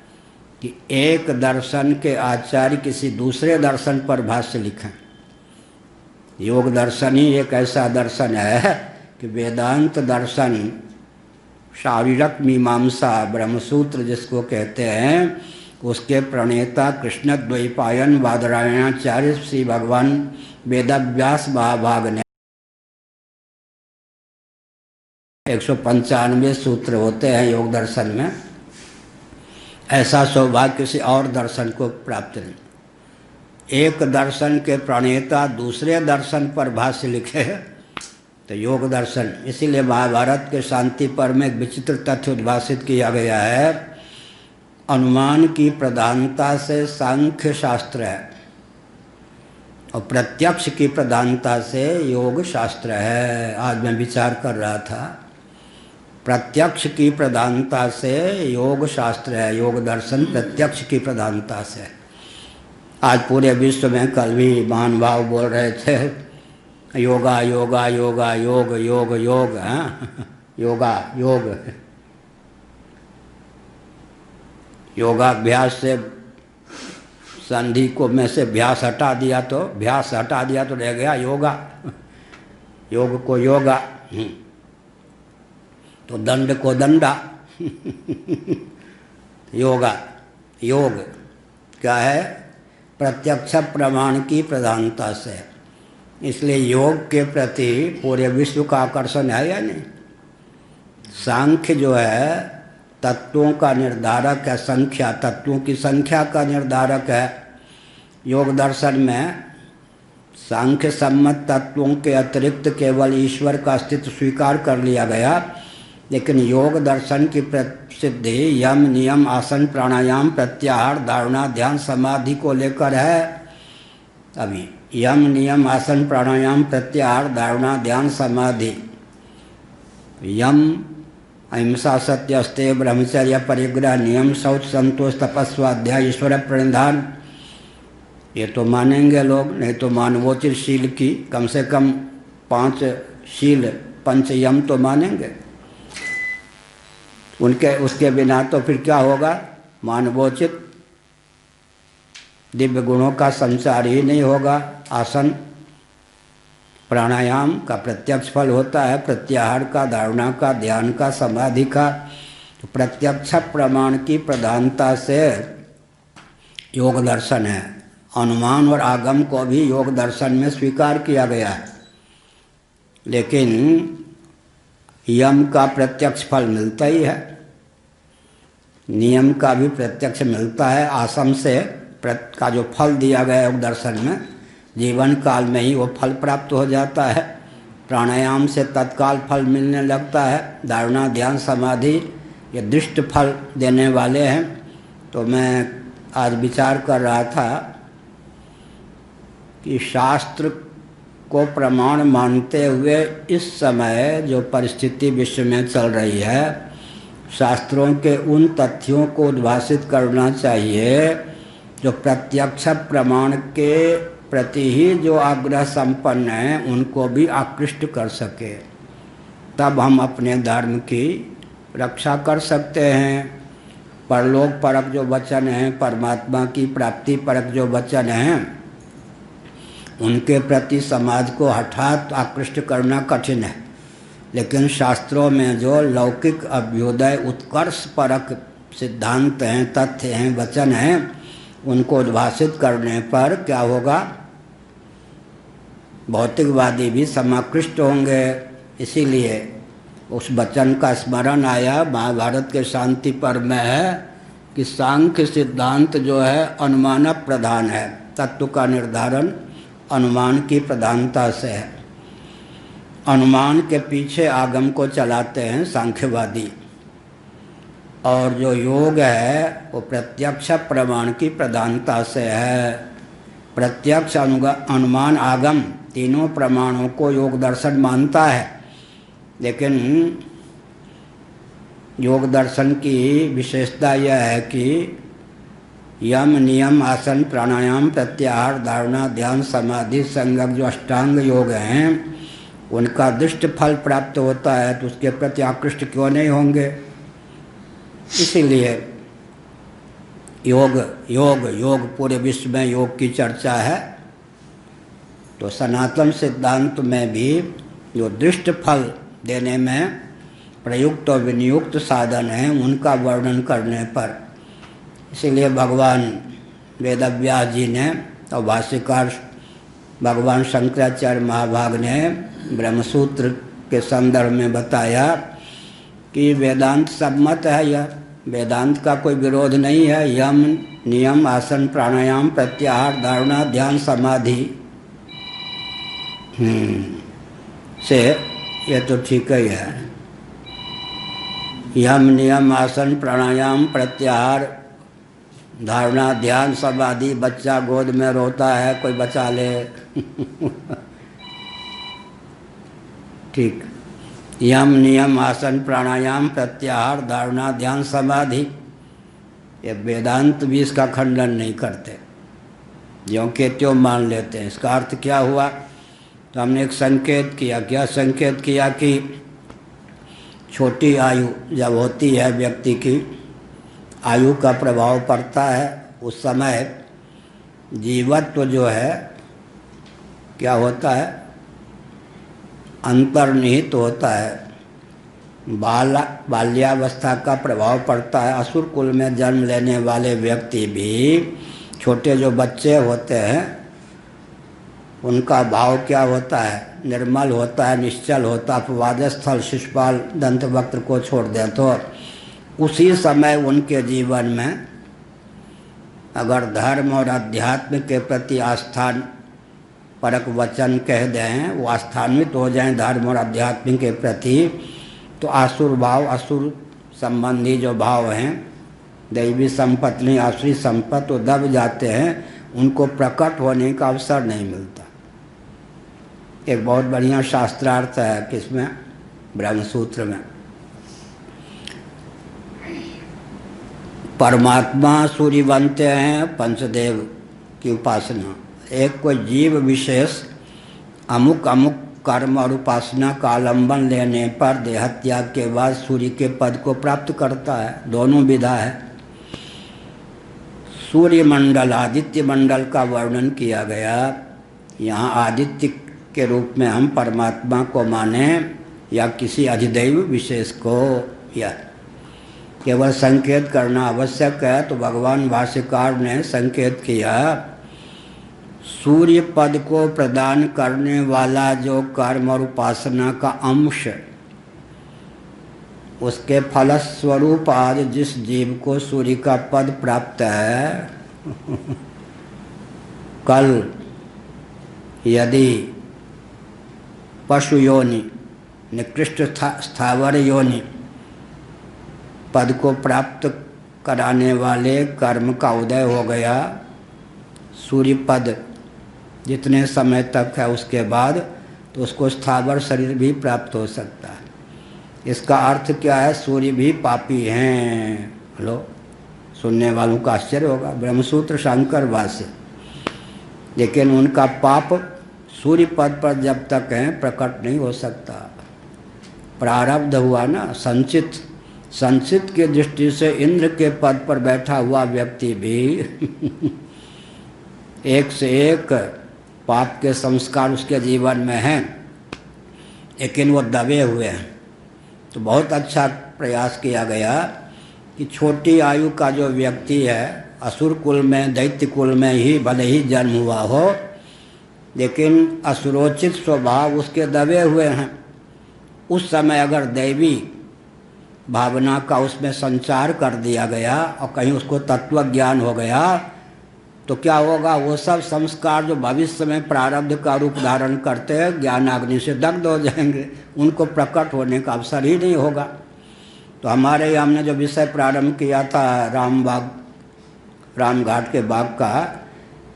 कि एक दर्शन के आचार्य किसी दूसरे दर्शन पर भाष्य लिखें। योग दर्शन ही एक ऐसा दर्शन है कि वेदांत दर्शन, शारीरक मीमांसा, ब्रह्मसूत्र जिसको कहते हैं, उसके प्रणेता कृष्णद्वैपायन बादरायणाचार्य श्री भगवान वेदव्यास महाभाग ने 195 सूत्र होते हैं योग दर्शन में, ऐसा सौभाग्य किसी और दर्शन को प्राप्त नहीं। एक दर्शन के प्रणेता दूसरे दर्शन पर भाष्य लिखे तो योग दर्शन। इसीलिए महाभारत के शांति पर्व में एक विचित्र तथ्य उद्भाषित किया गया है, अनुमान की प्रधानता से सांख्य शास्त्र है और प्रत्यक्ष की प्रधानता से योग शास्त्र है। आज मैं विचार कर रहा था, प्रत्यक्ष की प्रधानता से योग शास्त्र है, योग दर्शन प्रत्यक्ष की प्रधानता से। आज पूरे विश्व में कल भी महानुभाव बोल रहे थे योगा योगा योगा योग योग योग, हाँ योगा योग। योगाभ्यास से संधि को में से अभ्यास हटा दिया तो रह गया योगा, योग को योगा, तो दंड को दंडा। योगा योग क्या है? प्रत्यक्ष प्रमाण की प्रधानता से, इसलिए योग के प्रति पूरे विश्व का आकर्षण है या नहीं? सांख्य जो है तत्वों का निर्धारक है, संख्या तत्वों की संख्या का निर्धारक है। योग दर्शन में सांख्य सम्मत तत्वों के अतिरिक्त केवल ईश्वर का अस्तित्व स्वीकार कर लिया गया, लेकिन योग दर्शन की प्रसिद्धि यम नियम आसन प्राणायाम प्रत्याहार धारणा ध्यान समाधि को लेकर है। अभी यम नियम आसन प्राणायाम प्रत्याहार धारणा ध्यान समाधि। यम अहिंसा सत्य अस्तेय ब्रह्मचर्य परिग्रह नियम शौच संतोष तपस्वाध्याय ईश्वर प्रणिधान, ये तो मानेंगे लोग, नहीं तो मानवोचित शील की कम से कम 5 शील पंच यम तो मानेंगे। उसके बिना तो फिर क्या होगा? मानवोचित दिव्य गुणों का संचार ही नहीं होगा। आसन प्राणायाम का प्रत्यक्ष फल होता है, प्रत्याहार का, धारणा का, ध्यान का, समाधि का। तो प्रत्यक्ष प्रमाण की प्रधानता से योग दर्शन है। अनुमान और आगम को भी योग दर्शन में स्वीकार किया गया है, लेकिन यम का प्रत्यक्ष फल मिलता ही है, नियम का भी प्रत्यक्ष मिलता है। आसन से का जो फल दिया गया योग दर्शन में, जीवन काल में ही वो फल प्राप्त हो जाता है। प्राणायाम से तत्काल फल मिलने लगता है। धारणा ध्यान समाधि ये दृष्ट फल देने वाले हैं। तो मैं आज विचार कर रहा था कि शास्त्र को प्रमाण मानते हुए इस समय जो परिस्थिति विश्व में चल रही है, शास्त्रों के उन तथ्यों को उद्भासित करना चाहिए जो प्रत्यक्ष प्रमाण के प्रति ही जो आग्रह संपन्न हैं उनको भी आकृष्ट कर सके। तब हम अपने धर्म की रक्षा कर सकते हैं। परलोक परक जो वचन हैं, परमात्मा की प्राप्ति परक जो वचन हैं, उनके प्रति समाज को हठात आकृष्ट करना कठिन है। लेकिन शास्त्रों में जो लौकिक अभ्युदय उत्कर्ष परक सिद्धांत हैं, तथ्य हैं, वचन हैं, उनको उद्भासित करने पर क्या होगा? भौतिकवादी भी समाकृष्ट होंगे। इसीलिए उस वचन का स्मरण आया महाभारत के शांति पर्व में है कि सांख्य सिद्धांत जो है अनुमान प्रधान है। तत्व का निर्धारण अनुमान की प्रधानता से है। अनुमान के पीछे आगम को चलाते हैं सांख्यवादी। और जो योग है वो प्रत्यक्ष प्रमाण की प्रधानता से है। प्रत्यक्ष अनुमान आगम तीनों प्रमाणों को योग दर्शन मानता है, लेकिन योग दर्शन की विशेषता यह है कि यम नियम आसन प्राणायाम प्रत्याहार धारणा ध्यान समाधि संगम जो अष्टांग योग हैं उनका दृष्ट फल प्राप्त होता है, तो उसके प्रति आकृष्ट क्यों नहीं होंगे? इसीलिए योग योग योग पूरे विश्व में योग की चर्चा है। तो सनातन सिद्धांत में भी जो दृष्ट फल देने में प्रयुक्त और विनियुक्त साधन हैं उनका वर्णन करने पर, इसीलिए भगवान वेदव्यास जी ने और भाष्यकार भगवान शंकराचार्य महाभाग ने ब्रह्मसूत्र के संदर्भ में बताया कि वेदांत सम्मत है। यह वेदांत का कोई विरोध नहीं है। यम नियम आसन प्राणायाम प्रत्याहार धारणा ध्यान समाधि से ये तो ठीक ही है। यम नियम आसन प्राणायाम प्रत्याहार धारणा ध्यान समाधि। बच्चा गोद में रोता है, कोई बचा ले ठीक। यम नियम आसन प्राणायाम प्रत्याहार धारणा ध्यान समाधि, ये वेदांत भी इसका खंडन नहीं करते, ज्यों के त्यों मान लेते हैं। इसका अर्थ क्या हुआ तो हमने एक संकेत किया, क्या संकेत किया कि छोटी आयु जब होती है, व्यक्ति की आयु का प्रभाव पड़ता है, उस समय जीवत्व जो है क्या होता है, अंतर्निहित होता है। बाल्यावस्था का प्रभाव पड़ता है। असुर कुल में जन्म लेने वाले व्यक्ति भी, छोटे जो बच्चे होते हैं, उनका भाव क्या होता है, निर्मल होता है, निश्चल होता है। अपवाद स्थल शिशुपाल दंतवक्त्र को छोड़ दें तो उसी समय उनके जीवन में अगर धर्म और अध्यात्म के प्रति आस्था परक वचन कह दें, वो आस्थान्वित हो जाएं धर्म और अध्यात्म के प्रति, तो आसुर भाव, असुर संबंधी जो भाव हैं, दैवी संपत्ति नहीं आसुरी संपत्ति, वो दब जाते हैं, उनको प्रकट होने का अवसर नहीं मिलता। एक बहुत बढ़िया शास्त्रार्थ है किसमें, ब्रह्मसूत्र में। परमात्मा सूर्य बनते हैं पंचदेव की उपासना। एक कोई जीव विशेष अमुक अमुक कर्म और उपासना का आलंबन लेने पर देहत्याग के बाद सूर्य के पद को प्राप्त करता है। दोनों विधा है। सूर्य मंडल, आदित्य मंडल का वर्णन किया गया। यहाँ आदित्य के रूप में हम परमात्मा को माने या किसी अधिदैव विशेष को, या केवल संकेत करना आवश्यक है। तो भगवान भाष्यकार ने संकेत किया, सूर्य पद को प्रदान करने वाला जो कर्म और उपासना का अंश, उसके फलस्वरूप आज जिस जीव को सूर्य का पद प्राप्त है, कल यदि पशु योनि, निकृष्ट स्थावर योनि पद को प्राप्त कराने वाले कर्म का उदय हो गया, सूर्य पद जितने समय तक है उसके बाद, तो उसको स्थावर शरीर भी प्राप्त हो सकता है। इसका अर्थ क्या है, सूर्य भी पापी हैं। लो, सुनने वालों का आश्चर्य होगा, ब्रह्मसूत्र शंकर भाष्य। लेकिन उनका पाप सूर्य पद पर जब तक है प्रकट नहीं हो सकता। प्रारब्ध हुआ ना, संचित की दृष्टि से इंद्र के पद पर बैठा हुआ व्यक्ति भी एक से एक पाप के संस्कार उसके जीवन में हैं, लेकिन वो दबे हुए हैं। तो बहुत अच्छा प्रयास किया गया कि छोटी आयु का जो व्यक्ति है, असुर कुल में, दैत्य कुल में ही भले ही जन्म हुआ हो, लेकिन असुरोचित स्वभाव उसके दबे हुए हैं। उस समय अगर दैवी भावना का उसमें संचार कर दिया गया और कहीं उसको तत्व ज्ञान हो गया, तो क्या होगा, वो सब संस्कार जो भविष्य में प्रारब्ध का रूप धारण करते हैं, ज्ञानाग्नि से दग्ध हो जाएंगे, उनको प्रकट होने का अवसर ही नहीं होगा। तो हमारे हमने जो विषय प्रारंभ किया था रामघाट के बाग का,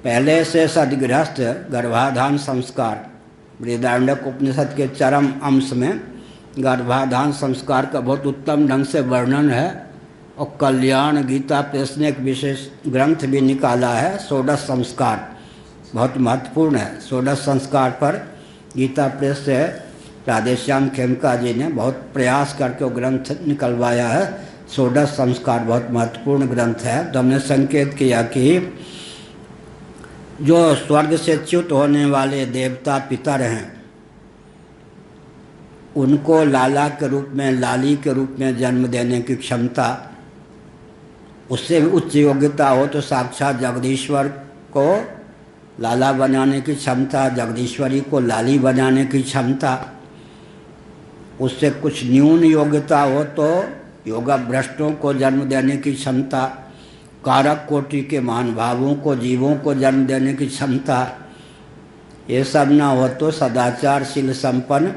पहले से सदगृहस्थ गर्भाधान संस्कार, बृहदारण्यक उपनिषद के चरम अंश में गर्भाधान संस्कार का बहुत उत्तम ढंग से वर्णन है। और कल्याण गीता प्रेस ने एक विशेष ग्रंथ भी निकाला है, षोडश संस्कार, बहुत महत्वपूर्ण है। षोडश संस्कार पर गीता प्रेस से राधेश्याम खेमका जी ने बहुत प्रयास करके वो ग्रंथ निकलवाया है। षोडश संस्कार बहुत महत्वपूर्ण ग्रंथ है। तो हमने संकेत किया कि जो स्वर्ग से च्युत होने वाले देवता पितर हैं, उनको लाला के रूप में, लाली के रूप में जन्म देने की क्षमता, उससे भी उच्च योग्यता हो तो साक्षात जगदीश्वर को लाला बनाने की क्षमता, जगदीश्वरी को लाली बनाने की क्षमता, उससे कुछ न्यून योग्यता हो तो योगा भ्रष्टों को जन्म देने की क्षमता, कारक कोटि के महानुभावों को, जीवों को जन्म देने की क्षमता, ये सब ना हो तो सदाचारशील संपन्न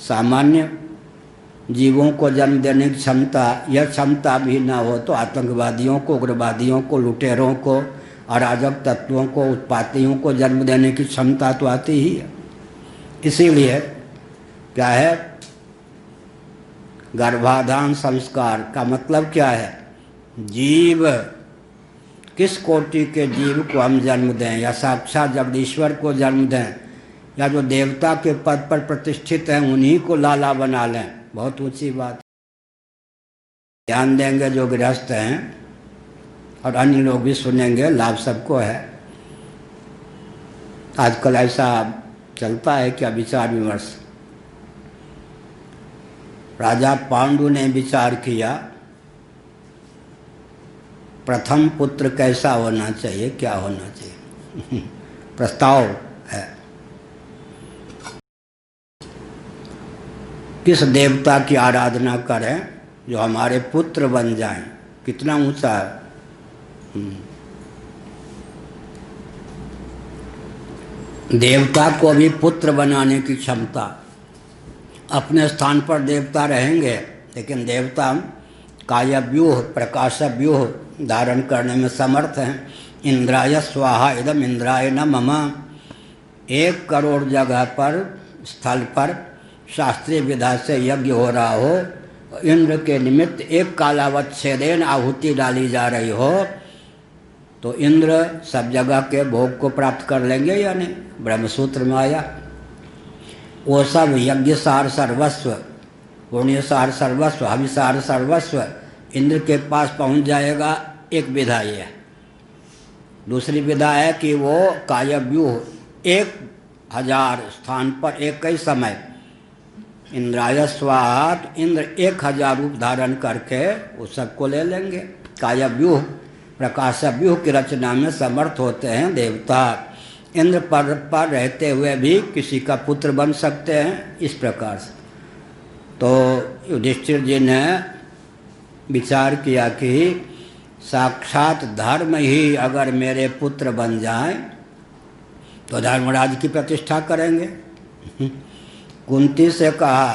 सामान्य जीवों को जन्म देने की क्षमता, यह क्षमता भी ना हो तो आतंकवादियों को, उग्रवादियों को, लुटेरों को, अराजक तत्वों को, उत्पातियों को जन्म देने की क्षमता तो आती ही है। इसीलिए क्या है, गर्भाधान संस्कार का मतलब क्या है, जीव, किस कोटि के जीव को हम जन्म दें, या साक्षात जगदीश्वर को जन्म दें, या जो देवता के पद पर प्रतिष्ठित हैं उन्हीं को लाला बना लें, बहुत ऊंची बात। ध्यान देंगे जो गृहस्थ हैं और अन्य लोग भी सुनेंगे, लाभ सबको है। आजकल ऐसा चलता है क्या विचार विमर्श। राजा पांडु ने विचार किया प्रथम पुत्र कैसा होना चाहिए, क्या होना चाहिए। प्रस्ताव है किस देवता की आराधना करें जो हमारे पुत्र बन जाएं। कितना ऊंचा है। देवता को भी पुत्र बनाने की क्षमता। अपने स्थान पर देवता रहेंगे लेकिन देवता कायव्यूह प्रकाशव्यूह धारण करने में समर्थ हैं। इंद्राय स्वाहा इदम इंद्राय न मम। 1 करोड़ जगह पर स्थल पर शास्त्रीय विधा से यज्ञ हो रहा हो, इंद्र के निमित्त 1 कालावच्छेदेन आहुति डाली जा रही हो, तो इंद्र सब जगह के भोग को प्राप्त कर लेंगे या नहीं। ब्रह्मसूत्र में आया वो सब यज्ञ सार सर्वस्व, पुण्य सार सर्वस्व, हविसार सर्वस्व इंद्र के पास पहुंच जाएगा। एक विधा ये है। दूसरी विधा है कि वो कायव्यूह 1000 स्थान पर एक ही समय इंद्राय स्वाहा, इंद्र 1000 रूप धारण करके उस सबको ले लेंगे। कायव्यूह प्रकाशव्यूह की रचना में समर्थ होते हैं देवता। इंद्र पर रहते हुए भी किसी का पुत्र बन सकते हैं। इस प्रकार से तो युधिष्ठिर जी ने विचार किया कि साक्षात धर्म ही अगर मेरे पुत्र बन जाए तो धर्मराज की प्रतिष्ठा करेंगे। कुंती से कहा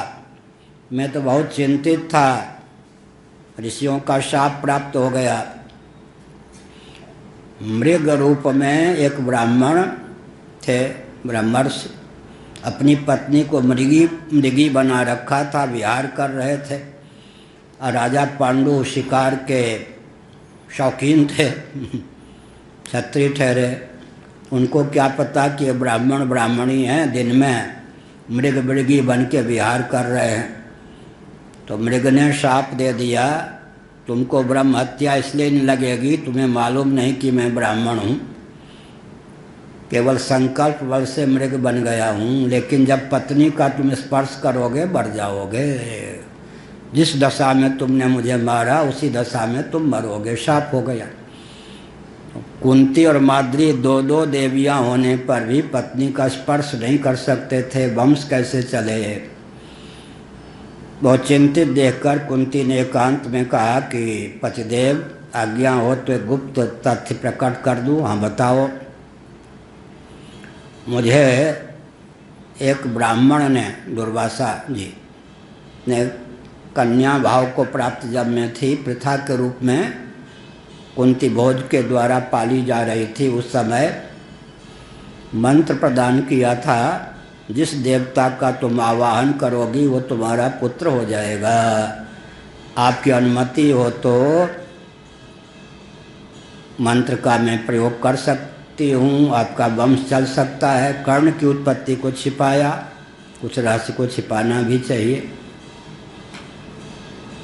मैं तो बहुत चिंतित था, ऋषियों का शाप प्राप्त हो गया। मृग रूप में एक ब्राह्मण थे, ब्रह्मर्षि, अपनी पत्नी को मृगी बना रखा था, विहार कर रहे थे। और राजा पांडु शिकार के शौकीन थे, क्षत्रिय ठहरे। उनको क्या पता कि ब्राह्मण ब्राह्मणी हैं, दिन में मृगी बन के विहार कर रहे हैं। तो मृग ने शाप दे दिया तुमको ब्रह्म हत्या इसलिए नहीं लगेगी, तुम्हें मालूम नहीं कि मैं ब्राह्मण हूँ, केवल संकल्प बल से मृग बन गया हूँ, लेकिन जब पत्नी का तुम स्पर्श करोगे बढ़ जाओगे। जिस दशा में तुमने मुझे मारा उसी दशा में तुम मरोगे। शाप हो गया। कुंती और माद्री 2 देवियाँ होने पर भी पत्नी का स्पर्श नहीं कर सकते थे, वंश कैसे चले। बहुत चिंतित देखकर कुंती ने एकांत में कहा कि पतिदेव आज्ञा हो तो एक गुप्त तथ्य प्रकट कर दूं। हाँ बताओ। मुझे एक ब्राह्मण ने, दुर्वासा जी ने, कन्या भाव को प्राप्त जब मैं थी, प्रथा के रूप में कुंती भोज के द्वारा पाली जा रही थी, उस समय मंत्र प्रदान किया था, जिस देवता का तुम आवाहन करोगी वो तुम्हारा पुत्र हो जाएगा। आपकी अनुमति हो तो मंत्र का मैं प्रयोग कर सकती हूँ, आपका वंश चल सकता है। कर्ण की उत्पत्ति को छिपाया, कुछ रहस्य को छिपाना भी चाहिए।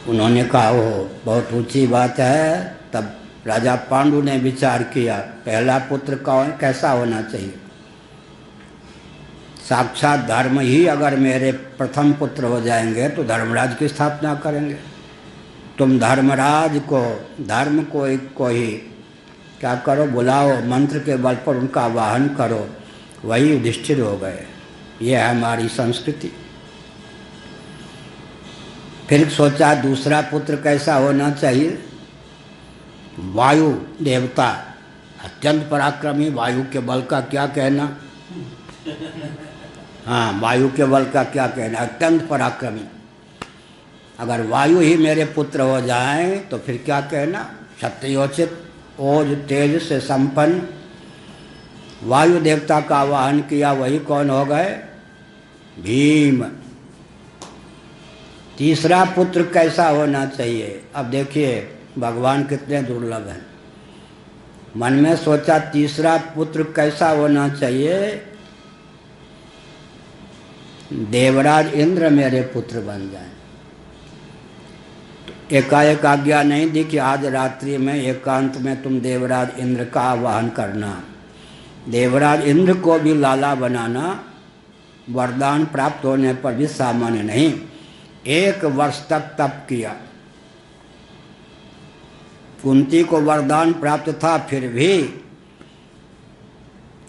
उन्होंने कहा वो बहुत ऊंची बात है। तब राजा पांडु ने विचार किया पहला पुत्र कौन कैसा होना चाहिए। साक्षात धर्म ही अगर मेरे प्रथम पुत्र हो जाएंगे तो धर्मराज की स्थापना करेंगे। तुम धर्मराज को, धर्म को ही क्या करो, बुलाओ, मंत्र के बल पर उनका आवाहन करो, वही युधिष्ठिर हो गए। ये है हमारी संस्कृति। फिर सोचा दूसरा पुत्र कैसा होना चाहिए। वायु देवता अत्यंत पराक्रमी, वायु के बल का क्या कहना। हाँ, वायु के बल का क्या कहना, अत्यंत पराक्रमी। अगर वायु ही मेरे पुत्र हो जाएं तो फिर क्या कहना। क्षत्रियोचित ओज तेज से संपन्न वायु देवता का आवाहन किया, वही कौन हो गए, भीम। तीसरा पुत्र कैसा होना चाहिए। अब देखिए भगवान कितने दुर्लभ हैं। मन में सोचा तीसरा पुत्र कैसा होना चाहिए। देवराज इंद्र मेरे पुत्र बन जाएं। तो एकाएक आज्ञा नहीं दी कि आज रात्रि में एकांत में तुम देवराज इंद्र का आवाहन करना। देवराज इंद्र को भी लाला बनाना वरदान प्राप्त होने पर भी सामान्य नहीं। 1 वर्ष तक तप किया। कुंती को वरदान प्राप्त था, फिर भी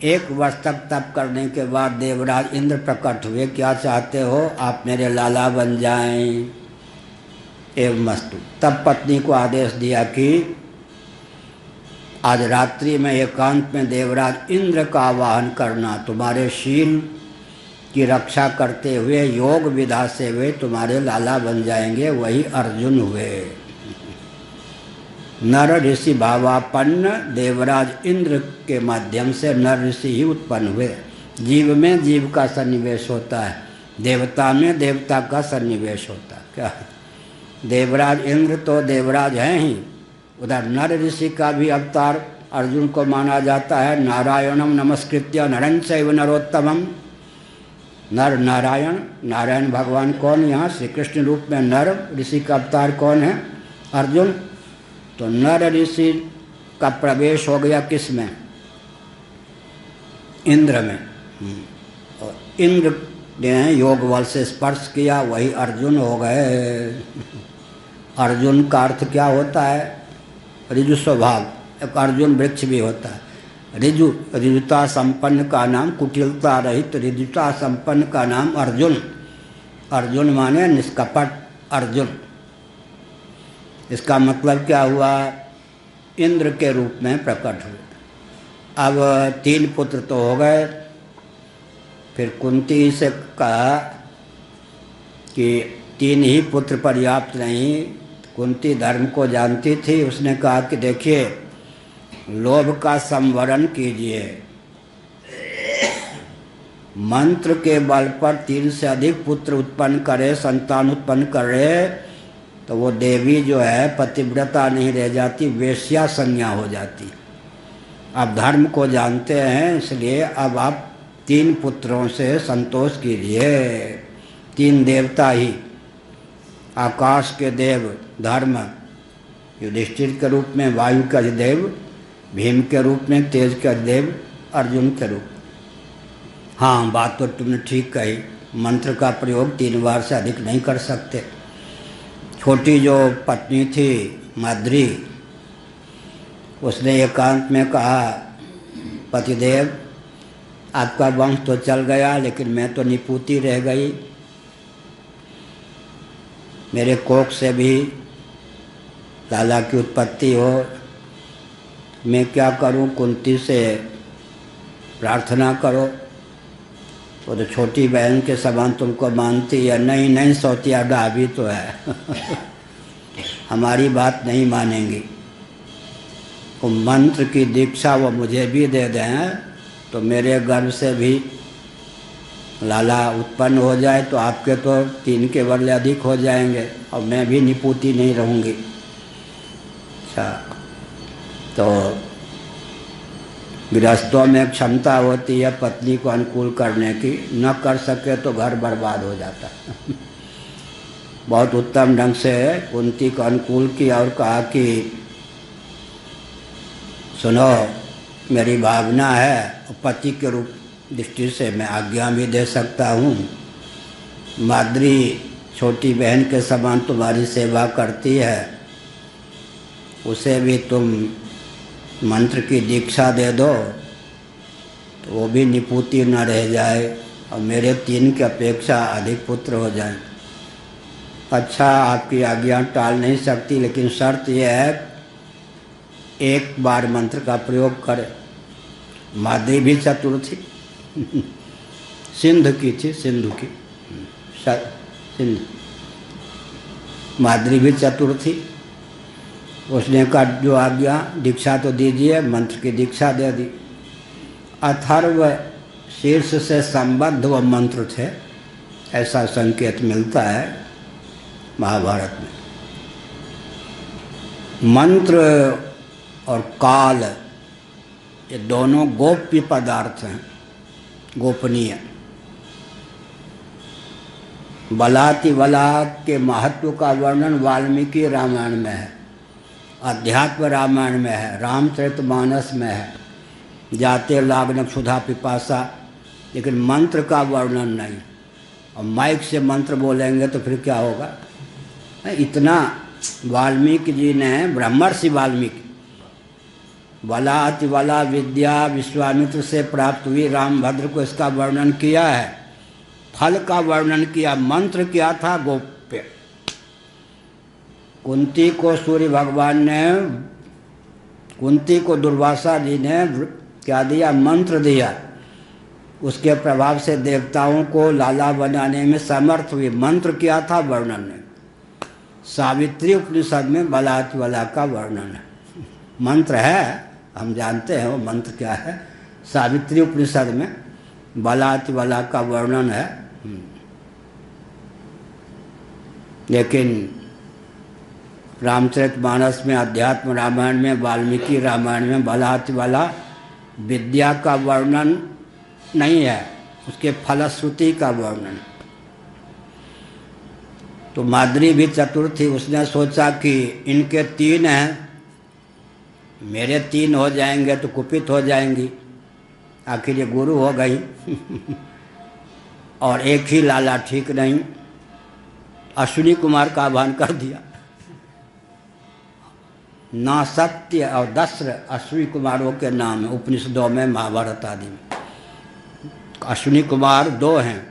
1 वर्ष तक तप करने के बाद देवराज इंद्र प्रकट हुए। क्या चाहते हो? आप मेरे लाला बन जाएं। एवं मस्तु। तब पत्नी को आदेश दिया कि आज रात्रि में एकांत में देवराज इंद्र का आवाहन करना। तुम्हारे शील की रक्षा करते हुए योग विधा से वे तुम्हारे लाला बन जाएंगे। वही अर्जुन हुए। नर ऋषि भावापन्न देवराज इंद्र के माध्यम से नर ऋषि ही उत्पन्न हुए। जीव में जीव का सन्निवेश होता है, देवता में देवता का सन्निवेश होता है। क्या देवराज इंद्र तो देवराज हैं ही, उधर नर ऋषि का भी अवतार अर्जुन को माना जाता है। नारायणम नमस्कृत्य नरं चैव नरोत्तमम। नर नारायण, नारायण भगवान कौन? यहाँ श्री कृष्ण रूप में नर ऋषि का अवतार कौन है? अर्जुन। तो नर ऋषि का प्रवेश हो गया किस में? इंद्र में। और इंद्र ने योग बल से स्पर्श किया, वही अर्जुन हो गए। अर्जुन का अर्थ क्या होता है? ऋजु स्वभाव। एक अर्जुन वृक्ष भी होता है। ऋजुता संपन्न का नाम, कुटिलता रहित ऋजुता संपन्न का नाम अर्जुन। अर्जुन माने निष्कपट अर्जुन। इसका मतलब क्या हुआ? इंद्र के रूप में प्रकट हुए। अब 3 पुत्र तो हो गए। फिर कुंती से कहा कि 3 ही पुत्र पर्याप्त नहीं। कुंती धर्म को जानती थी। उसने कहा कि देखिए, लोभ का संवरण कीजिए। मंत्र के बल पर 3 से अधिक पुत्र उत्पन्न करे, संतान उत्पन्न करे, तो वो देवी जो है पतिव्रता नहीं रह जाती, वेश्या संज्ञा हो जाती। आप धर्म को जानते हैं, इसलिए अब आप 3 पुत्रों से संतोष कीजिए। 3 देवता ही, आकाश के देव धर्म युधिष्ठिर के रूप में, वायु के अधिदेव भीम के रूप में, तेज के अधिदेव अर्जुन के रूप। हाँ, बात तो तुमने ठीक कही। मंत्र का प्रयोग 3 बार से अधिक नहीं कर सकते। छोटी जो पत्नी थी माद्री, उसने एकांत में कहा, पतिदेव आपका वंश तो चल गया, लेकिन मैं तो निपूती रह गई। मेरे कोख से भी लाला की उत्पत्ति हो, मैं क्या करूं? कुंती से प्रार्थना करो। वो तो छोटी बहन के समान तुमको मानती है। नहीं नहीं, सौतिया डाबी तो है। हमारी बात नहीं मानेंगी। वो मंत्र की दीक्षा वो मुझे भी दे दें, तो मेरे गर्भ से भी लाला उत्पन्न हो जाए, तो आपके तो 3 के बदले अधिक हो जाएंगे और मैं भी निपूती नहीं रहूँगी। अच्छा, तो गृहस्थों में क्षमता होती है पत्नी को अनुकूल करने की, न कर सके तो घर बर्बाद हो जाता है। बहुत उत्तम ढंग से कुंती को अनुकूल किया और कहा कि सुनो, मेरी भावना है, पति के रूप दृष्टि से मैं आज्ञा भी दे सकता हूँ। माद्री छोटी बहन के समान तुम्हारी सेवा करती है, उसे भी तुम मंत्र की दीक्षा दे दो, तो वो भी निपूती न रह जाए और मेरे 3 की अपेक्षा अधिक पुत्र हो जाएं। अच्छा, आपकी आज्ञा टाल नहीं सकती, लेकिन शर्त यह है 1 बार मंत्र का प्रयोग करे। माद्री भी चतुर थी। सिंधु की थी, सिंधु की सिंधु। माद्री भी चतुर थी। उसने कहा जो आज्ञा, दीक्षा तो दीजिए। मंत्र की दीक्षा दे दी। अथर्व शीर्ष से संबद्ध वह मंत्र थे, ऐसा संकेत मिलता है महाभारत में। मंत्र और काल ये दोनों गोप्य पदार्थ हैं, गोपनीय। बलाति बला के महत्व का वर्णन वाल्मीकि रामायण में है, अध्यात्म रामायण में है, रामचरितमानस में है, जाते लागन क्षुधा पिपासा, लेकिन मंत्र का वर्णन नहीं। और माइक से मंत्र बोलेंगे तो फिर क्या होगा? इतना वाल्मीकि जी ने, ब्रह्मर्षि वाल्मीकि, बला अति बला विद्या विश्वामित्र से प्राप्त हुई, रामभद्र को इसका वर्णन किया है, फल का वर्णन किया। मंत्र क्या था? गोप्य। कुंती को सूर्य भगवान ने, कुंती को दुर्वासा जी ने क्या दिया? मंत्र दिया। उसके प्रभाव से देवताओं को लाला बनाने में समर्थ हुई। मंत्र क्या था? वर्णन है। सावित्री उपनिषद में बलात् बला का वर्णन है। मंत्र है, हम जानते हैं वो मंत्र क्या है। सावित्री उपनिषद में बलात् बला का वर्णन है। लेकिन रामचरितमानस में, अध्यात्म रामायण में, वाल्मीकि रामायण में बलात् बला विद्या का वर्णन नहीं है, उसके फलश्रुति का वर्णन। तो माद्री भी चतुर थी, उसने सोचा कि इनके 3 हैं, मेरे 3 हो जाएंगे तो कुपित हो जाएंगी, आखिर ये गुरु हो गई और एक ही लाला ठीक नहीं। अश्विनी कुमार का आह्वान कर दिया। ना सत्य और दस्र अश्विनी कुमारों के नाम है उपनिषदों में, महाभारत आदि में। अश्विनी कुमार 2 हैं।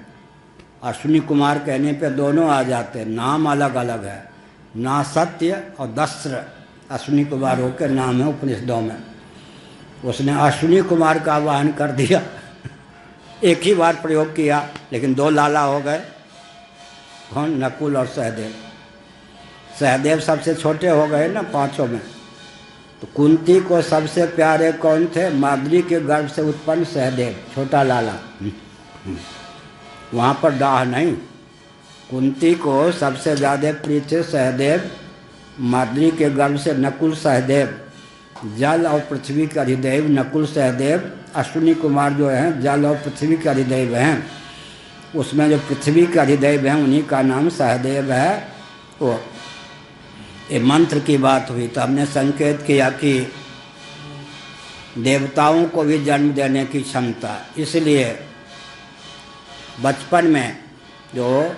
अश्विनी कुमार कहने पे दोनों आ जाते हैं, नाम अलग अलग है। ना सत्य और दस्र अश्विनी कुमारों के नाम है उपनिषदों में। उसने अश्विनी कुमार का आह्वान कर दिया। एक ही बार प्रयोग किया, लेकिन 2 लाला हो गए। कौन? नकुल और सहदेव। सहदेव सबसे छोटे हो गए ना 5 में। तो कुंती को सबसे प्यारे कौन थे? माद्री के गर्भ से उत्पन्न सहदेव, छोटा लाला। वहाँ पर डाह नहीं। कुंती को सबसे ज़्यादा प्रिय थे सहदेव, माद्री के गर्भ से नकुल सहदेव। जल और पृथ्वी के अधिदेव नकुल सहदेव। अश्विनी कुमार जो हैं जल और पृथ्वी के अधिदेव हैं। उसमें जो पृथ्वी के अधिदेव हैं उन्हीं का नाम सहदेव है। वो ये मंत्र की बात हुई तो हमने संकेत किया कि देवताओं को भी जन्म देने की क्षमता, इसलिए बचपन में जो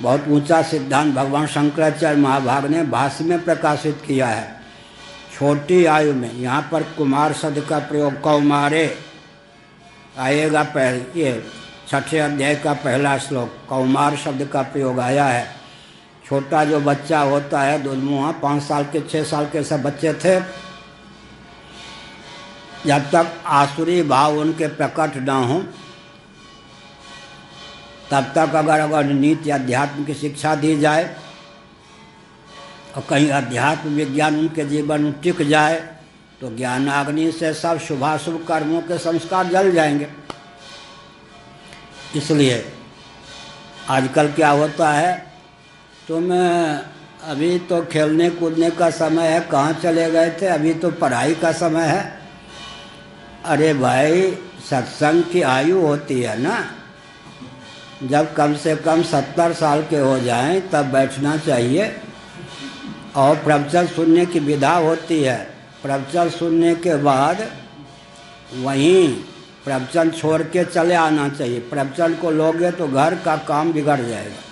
बहुत ऊंचा सिद्धांत भगवान शंकराचार्य महाभाग ने भाष्य में प्रकाशित किया है। छोटी आयु में, यहाँ पर कुमार शब्द का प्रयोग कौमारे आएगा। पहले ये 6ठे अध्याय का पहला श्लोक, कौमार शब्द का प्रयोग आया है। छोटा जो बच्चा होता है, दुधमुहा, 5 साल के 6 साल के सब बच्चे थे, जब तक आसुरी भाव उनके प्रकट ना हो तब तक अगर नीति अध्यात्म की शिक्षा दी जाए और कहीं अध्यात्म विज्ञान उनके जीवन में टिक जाए तो ज्ञानाग्नि से सब शुभाशुभ कर्मों के संस्कार जल जाएंगे। इसलिए आजकल क्या होता है, तुम अभी तो खेलने कूदने का समय है, कहाँ चले गए थे, अभी तो पढ़ाई का समय है। अरे भाई, सत्संग की आयु होती है ना, जब कम से कम 70 साल के हो जाएं तब बैठना चाहिए। और प्रवचन सुनने की विधा होती है, प्रवचन सुनने के बाद वहीं प्रवचन छोड़ के चले आना चाहिए। प्रवचन को लोगे तो घर का काम बिगड़ जाएगा।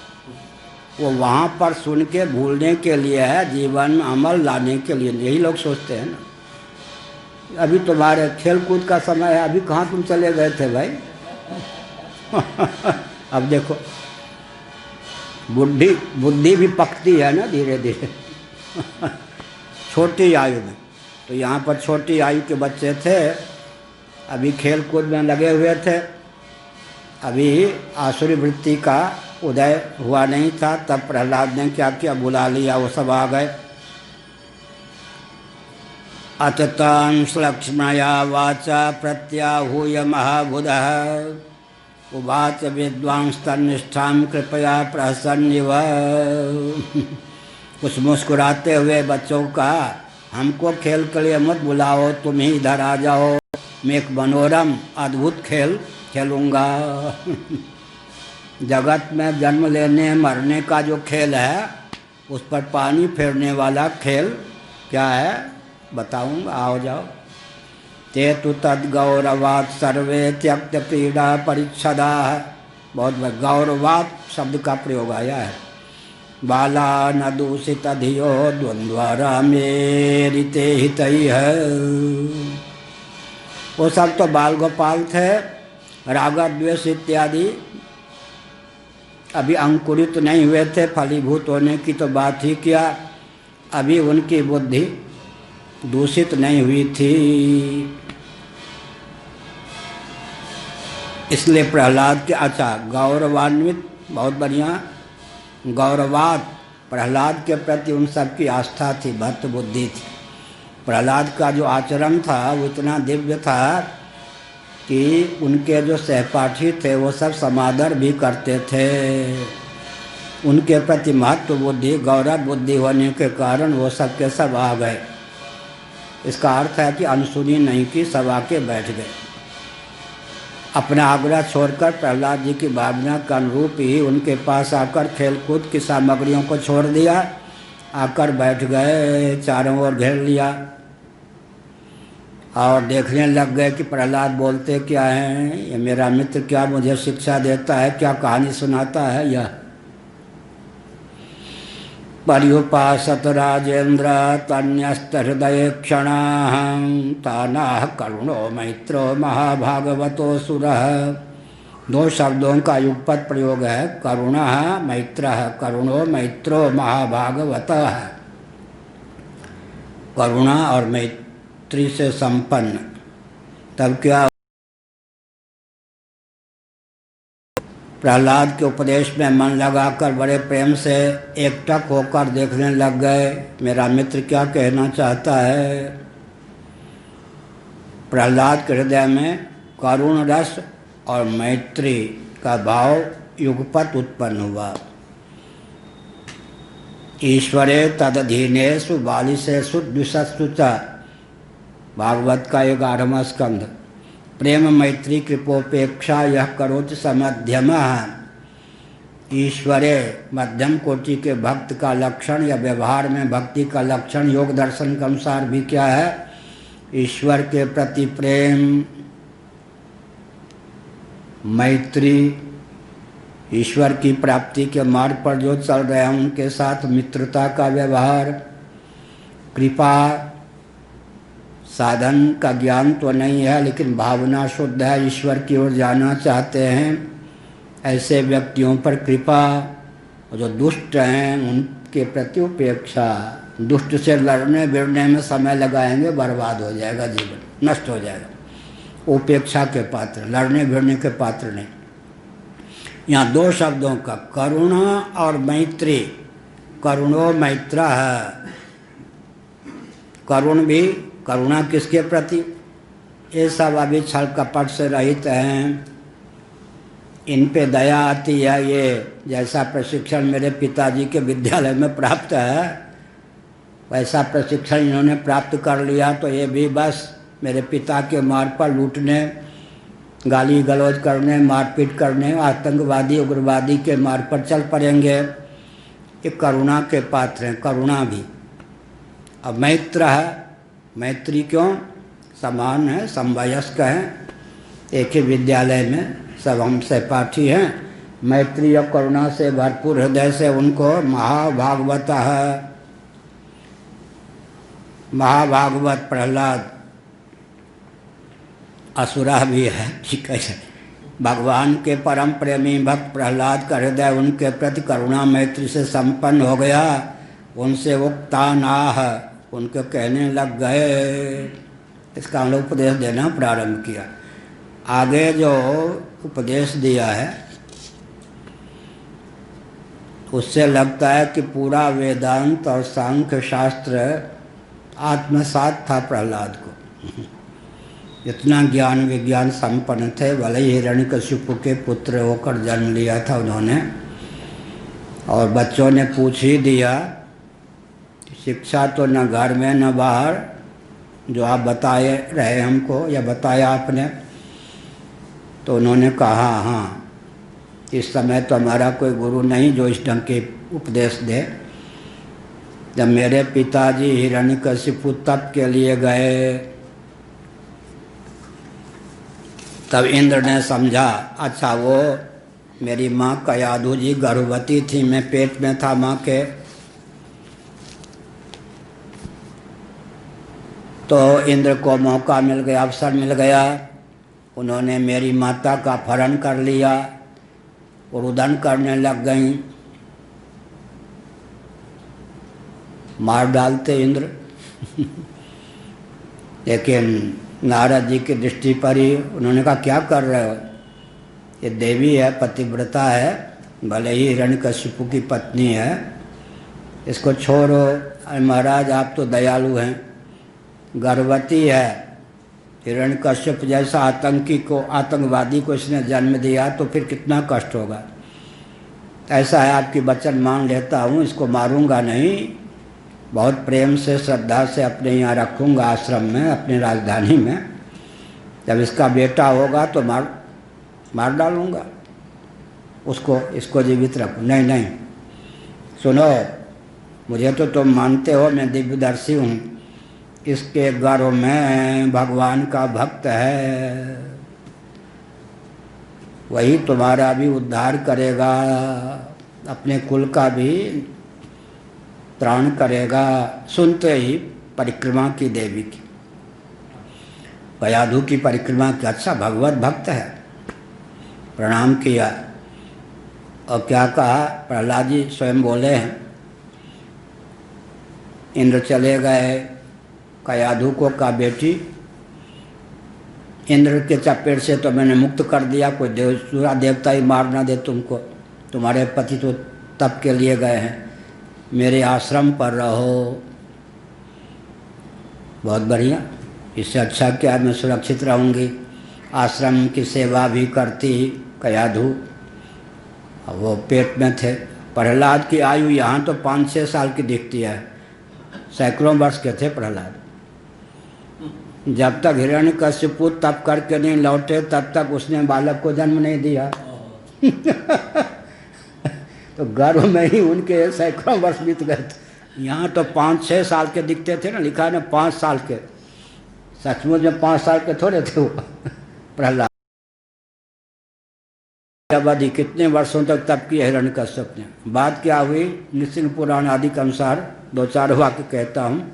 वो वहाँ पर सुन के भूलने के लिए है, जीवन में अमल लाने के लिए। यही लोग सोचते हैं ना। अभी तुम्हारे खेल कूद का समय है, अभी कहाँ तुम चले गए थे भाई? अब देखो, बुद्धि भी पकती है ना धीरे धीरे। छोटी आयु में, तो यहाँ पर छोटी आयु के बच्चे थे, अभी खेल कूद में लगे हुए थे, अभी आसुरी वृत्ति का उदय हुआ नहीं था। तब प्रहलाद ने क्या किया, बुला लिया, वो सब आ गए। अततांश लक्ष्मणया वाचा प्रत्याहूय महाबुधः उवाच विद्वांस तन्निष्ठां कृपया प्रसन्निव। कुछ मुस्कुराते हुए बच्चों का, हमको खेल के लिए मत बुलाओ, तुम ही इधर आ जाओ, मैं एक मनोरम अद्भुत खेल खेलूँगा। जगत में जन्म लेने मरने का जो खेल है, उस पर पानी फेरने वाला खेल क्या है बताऊंगा, आओ जाओ। ते तु तद्गौरवात् सर्वे त्यक्त पीड़ा परिच्छदा। बहुत गौरवात् शब्द का प्रयोग आया है। बाला न दूषित धियो द्वंद्वारा मेरिते हितई है। वो सब तो बाल गोपाल थे, राग द्वेष इत्यादि अभी अंकुरित नहीं हुए थे, फलीभूत होने की तो बात ही क्या, अभी उनकी बुद्धि दूषित नहीं हुई थी। इसलिए प्रहलाद के अच्छा गौरवान्वित, बहुत बढ़िया, गौरवाद प्रहलाद के प्रति उन सब की आस्था थी, भक्त बुद्धि थी। प्रहलाद का जो आचरण था वो इतना दिव्य था कि उनके जो सहपाठी थे वो सब समादर भी करते थे। उनके प्रति महत्व बुद्धि, गौरव बुद्धि होने के कारण वो सब के सब आ गए। इसका अर्थ है कि अनसुनी नहीं की, सब आके बैठ गए। अपना आग्रह छोड़कर प्रहलाद जी की भावना के अनुरूप ही उनके पास आकर खेलकूद की सामग्रियों को छोड़ दिया, आकर बैठ गए, चारों ओर घेर लिया और देखने लग गए कि प्रहलाद बोलते क्या हैं, ये मेरा मित्र क्या मुझे शिक्षा देता है, क्या कहानी सुनाता है यह। पर्युपासत राजेन्द्र तन्यस्त हृदय क्षणाः तानाः करुणो मैत्रो महाभागवतो सुरः। दो शब्दों का युगपद प्रयोग है, करुणः मैत्रः, करुणो मैत्रो महाभागवतः। करुणा और मैत्री से संपन्न। तब क्या प्रहलाद के उपदेश में मन लगाकर बड़े प्रेम से एकटक होकर देखने लग गए, मेरा मित्र क्या कहना चाहता है। प्रहलाद के हृदय में करुण रस और मैत्री का भाव युगपत उत्पन्न हुआ। ईश्वरे तदधीनेषु बालिशेषु द्विषत्सु च, भागवत का 11वां स्कंध। प्रेम मैत्री कृपोपेक्षा यह करोति समध्यमः। ईश्वरे मध्यम कोटि के भक्त का लक्षण या व्यवहार में भक्ति का लक्षण योग दर्शन के अनुसार भी क्या है, ईश्वर के प्रति प्रेम, मैत्री, ईश्वर की प्राप्ति के मार्ग पर जो चल रहे हैं उनके साथ मित्रता का व्यवहार, कृपा, साधन का ज्ञान तो नहीं है लेकिन भावना शुद्ध है, ईश्वर की ओर जाना चाहते हैं, ऐसे व्यक्तियों पर कृपा। और जो दुष्ट हैं उनके प्रति उपेक्षा। दुष्ट से लड़ने भिड़ने में समय लगाएंगे, बर्बाद हो जाएगा जीवन, नष्ट हो जाएगा। उपेक्षा के पात्र, लड़ने भिड़ने के पात्र नहीं। यहाँ दो शब्दों का, करुणा और मैत्री। करुणो मैत्र है। करुण भी, करुणा किसके प्रति, ये सब अभी छल कपट से रहित हैं, इन पे दया आती है। ये जैसा प्रशिक्षण मेरे पिताजी के विद्यालय में प्राप्त है वैसा प्रशिक्षण इन्होंने प्राप्त कर लिया, तो ये भी बस मेरे पिता के मार्ग पर लूटने, गाली गलौज करने, मारपीट करने, आतंकवादी उग्रवादी के मार्ग पर चल पड़ेंगे। ये करुणा के पात्र हैं, करुणा भी। अब मैत्र है, मैत्री क्यों, समान है, समवयस्क हैं, एक ही विद्यालय में सब हम सहपाठी हैं। मैत्री और करुणा से भरपूर हृदय से उनको महाभागवत है। महाभागवत प्रहलाद असुरा भी है, ठीक है। भगवान के परम प्रेमी भक्त प्रहलाद का हृदय उनके प्रति करुणा मैत्री से संपन्न हो गया। उनसे उक्तानाह, उनको कहने लग गए। इसका हम लोग उपदेश देना प्रारंभ किया। आगे जो उपदेश दिया है उससे लगता है कि पूरा वेदांत और सांख्य शास्त्र आत्मसात था प्रहलाद को। इतना ज्ञान विज्ञान संपन्न थे, भले ही हिरण्यकशिपु के पुत्र होकर जन्म लिया था उन्होंने। और बच्चों ने पूछ ही दिया, शिक्षा तो न घर में न बाहर, जो आप बताए रहे हमको या बताया आपने। तो उन्होंने कहा हाँ, इस समय तो हमारा कोई गुरु नहीं जो इस ढंग के उपदेश दे। जब मेरे पिताजी हिरण्यकशिपु तप के लिए गए तब इंद्र ने समझा, अच्छा वो मेरी माँ कयाधु जी गर्भवती थी, मैं पेट में था माँ के, तो इंद्र को मौका मिल गया, अवसर मिल गया। उन्होंने मेरी माता का अपहरण कर लिया, रुदन करने लग गईं, मार डालते इंद्र। लेकिन नारद जी की दृष्टि पर ही उन्होंने कहा, क्या कर रहे हो, ये देवी है, पतिव्रता है, भले ही हिरण्यकशिपु की पत्नी है, इसको छोड़ो। अरे महाराज आप तो दयालु हैं, गर्भवती है, हिरण्यकश्यप जैसा आतंकवादी को इसने जन्म दिया तो फिर कितना कष्ट होगा। ऐसा है, आपकी वचन मान लेता हूँ, इसको मारूंगा नहीं, बहुत प्रेम से श्रद्धा से अपने यहाँ रखूँगा आश्रम में, अपनी राजधानी में। जब इसका बेटा होगा तो मार डालूँगा उसको, इसको जीवित रखूँ। नहीं नहीं, सुनो, मुझे तो तुम मानते हो, मैं दिव्यदर्शी हूँ, इसके गर्भ में भगवान का भक्त है, वही तुम्हारा भी उद्धार करेगा, अपने कुल का भी त्राण करेगा। सुनते ही परिक्रमा की देवी की, कयाधु की परिक्रमा की, अच्छा भगवत भक्त है, प्रणाम किया। और क्या कहा, प्रहलाद जी स्वयं बोले हैं, इंद्र चले गए, कयाधु को कहा, बेटी इंद्र के चपेट से तो मैंने मुक्त कर दिया, कोई दूसरा देवता ही मार ना दे तुमको, तुम्हारे पति तो तप के लिए गए हैं, मेरे आश्रम पर रहो। बहुत बढ़िया, इससे अच्छा क्या, मैं सुरक्षित रहूँगी, आश्रम की सेवा भी करती कयाधु। वो पेट में थे। प्रहलाद की आयु यहाँ तो 5-6 साल की दिखती है, सैकड़ों वर्ष के थे प्रहलाद। जब तक हिरण्यकशिपु तप करके नहीं लौटे तब तक उसने बालक को जन्म नहीं दिया। तो गर्भ में ही उनके सैकड़ों वर्ष बीत गए थे। यहाँ तो 5-6 साल के दिखते थे ना, लिखा है ना 5 साल के, सचमुच में 5 साल के थोड़े थे वो प्रहलाद। अवधि कितने वर्षों तक तप किया हिरण्यकश्यप ने। बात क्या हुई, नृसिंह पुराण आदि के अनुसार 2-4 वाक्य कहता हूँ।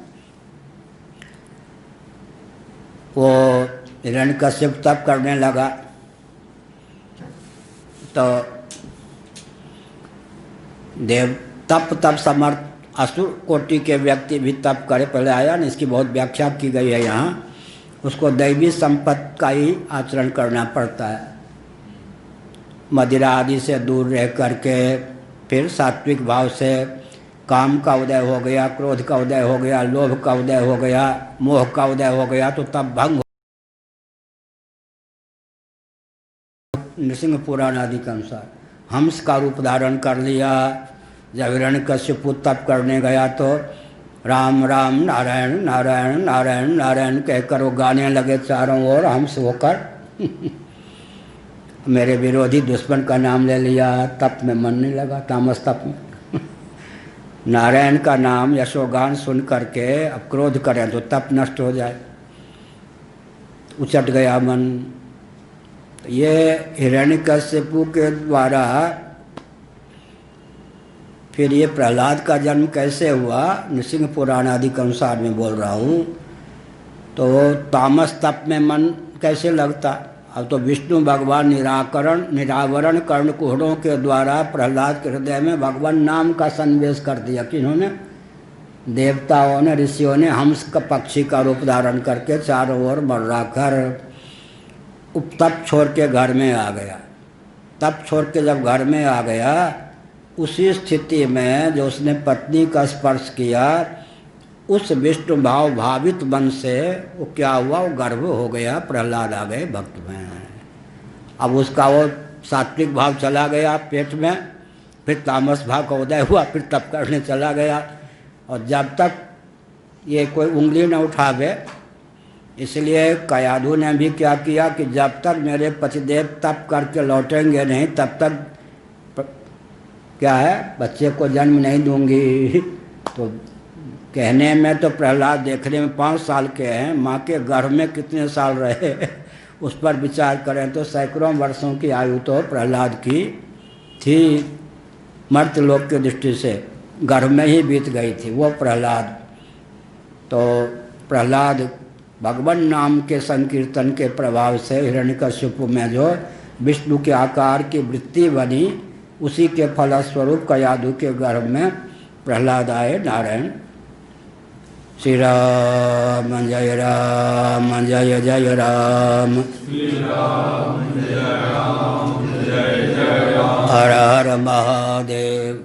वो हिरण्यकश्यप तप करने लगा तो देव तप समर्थ असुर कोटि के व्यक्ति भी तप करे, पहले आया ना, इसकी बहुत व्याख्या की गई है यहाँ। उसको दैवी संपत्ति का ही आचरण करना पड़ता है, मदिरा आदि से दूर रह करके, फिर सात्विक भाव से काम का उदय हो गया, क्रोध का उदय हो गया, लोभ का उदय हो गया, मोह का उदय हो गया, तो तब भंग। नृसिंह पुराण आदि के अनुसार हंस का रूप धारण कर लिया। जब हिरण्यकशिपु तप करने गया तो राम राम नारायण नारायण नारायण नारायण कहकर वो गाने लगे चारों ओर हंस होकर। मेरे विरोधी दुश्मन का नाम ले लिया, तप में मन नहीं लगा, तामस तप में। नारायण का नाम यशोगान सुन करके अब क्रोध करें तो तप नष्ट हो जाए, उचट गया मन। ये हिरण्यकशिपु के द्वारा फिर ये प्रहलाद का जन्म कैसे हुआ, नृसिंह पुराण आदि के अनुसार में बोल रहा हूँ। तो तामस तप में मन कैसे लगता। अब तो विष्णु भगवान निरावरण कर्ण कुहरों के द्वारा प्रहलाद के हृदय में भगवान नाम का सन्निवेश कर दिया। किन्होंने, देवताओं ने, ऋषियों ने हंस का पक्षी का रूप धारण करके चारों ओर मर्रा कर तप छोड़ के घर में आ गया। तप छोड़ के जब घर में आ गया, उसी स्थिति में जो उसने पत्नी का स्पर्श किया, उस विष्णु भाव भावित मन से वो क्या हुआ, वो गर्भ हो गया, प्रहलाद आ गए भक्त में। अब उसका वो सात्विक भाव चला गया पेट में, फिर तामस भाव का उदय हुआ, फिर तप करने चला गया। और जब तक ये कोई उंगली न उठावे, इसलिए कयाधु ने भी क्या किया कि जब तक मेरे पतिदेव तप करके लौटेंगे नहीं, तब तक क्या है, बच्चे को जन्म नहीं दूंगी। तो कहने में तो प्रहलाद देखने में 5 साल के हैं, माँ के गर्भ में कितने साल रहे उस पर विचार करें तो सैकड़ों वर्षों की आयु तो प्रहलाद की थी। मर्त्यलोक की दृष्टि से गर्भ में ही बीत गई थी वो प्रहलाद। तो प्रहलाद भगवान नाम के संकीर्तन के प्रभाव से हिरण्यकश्यप में जो विष्णु के आकार की वृत्ति बनी, उसी के फलस्वरूप कयाधु के गर्भ में प्रहलाद आए नारायण। श्री राम जय राम जय जय राम, हर हर महादेव।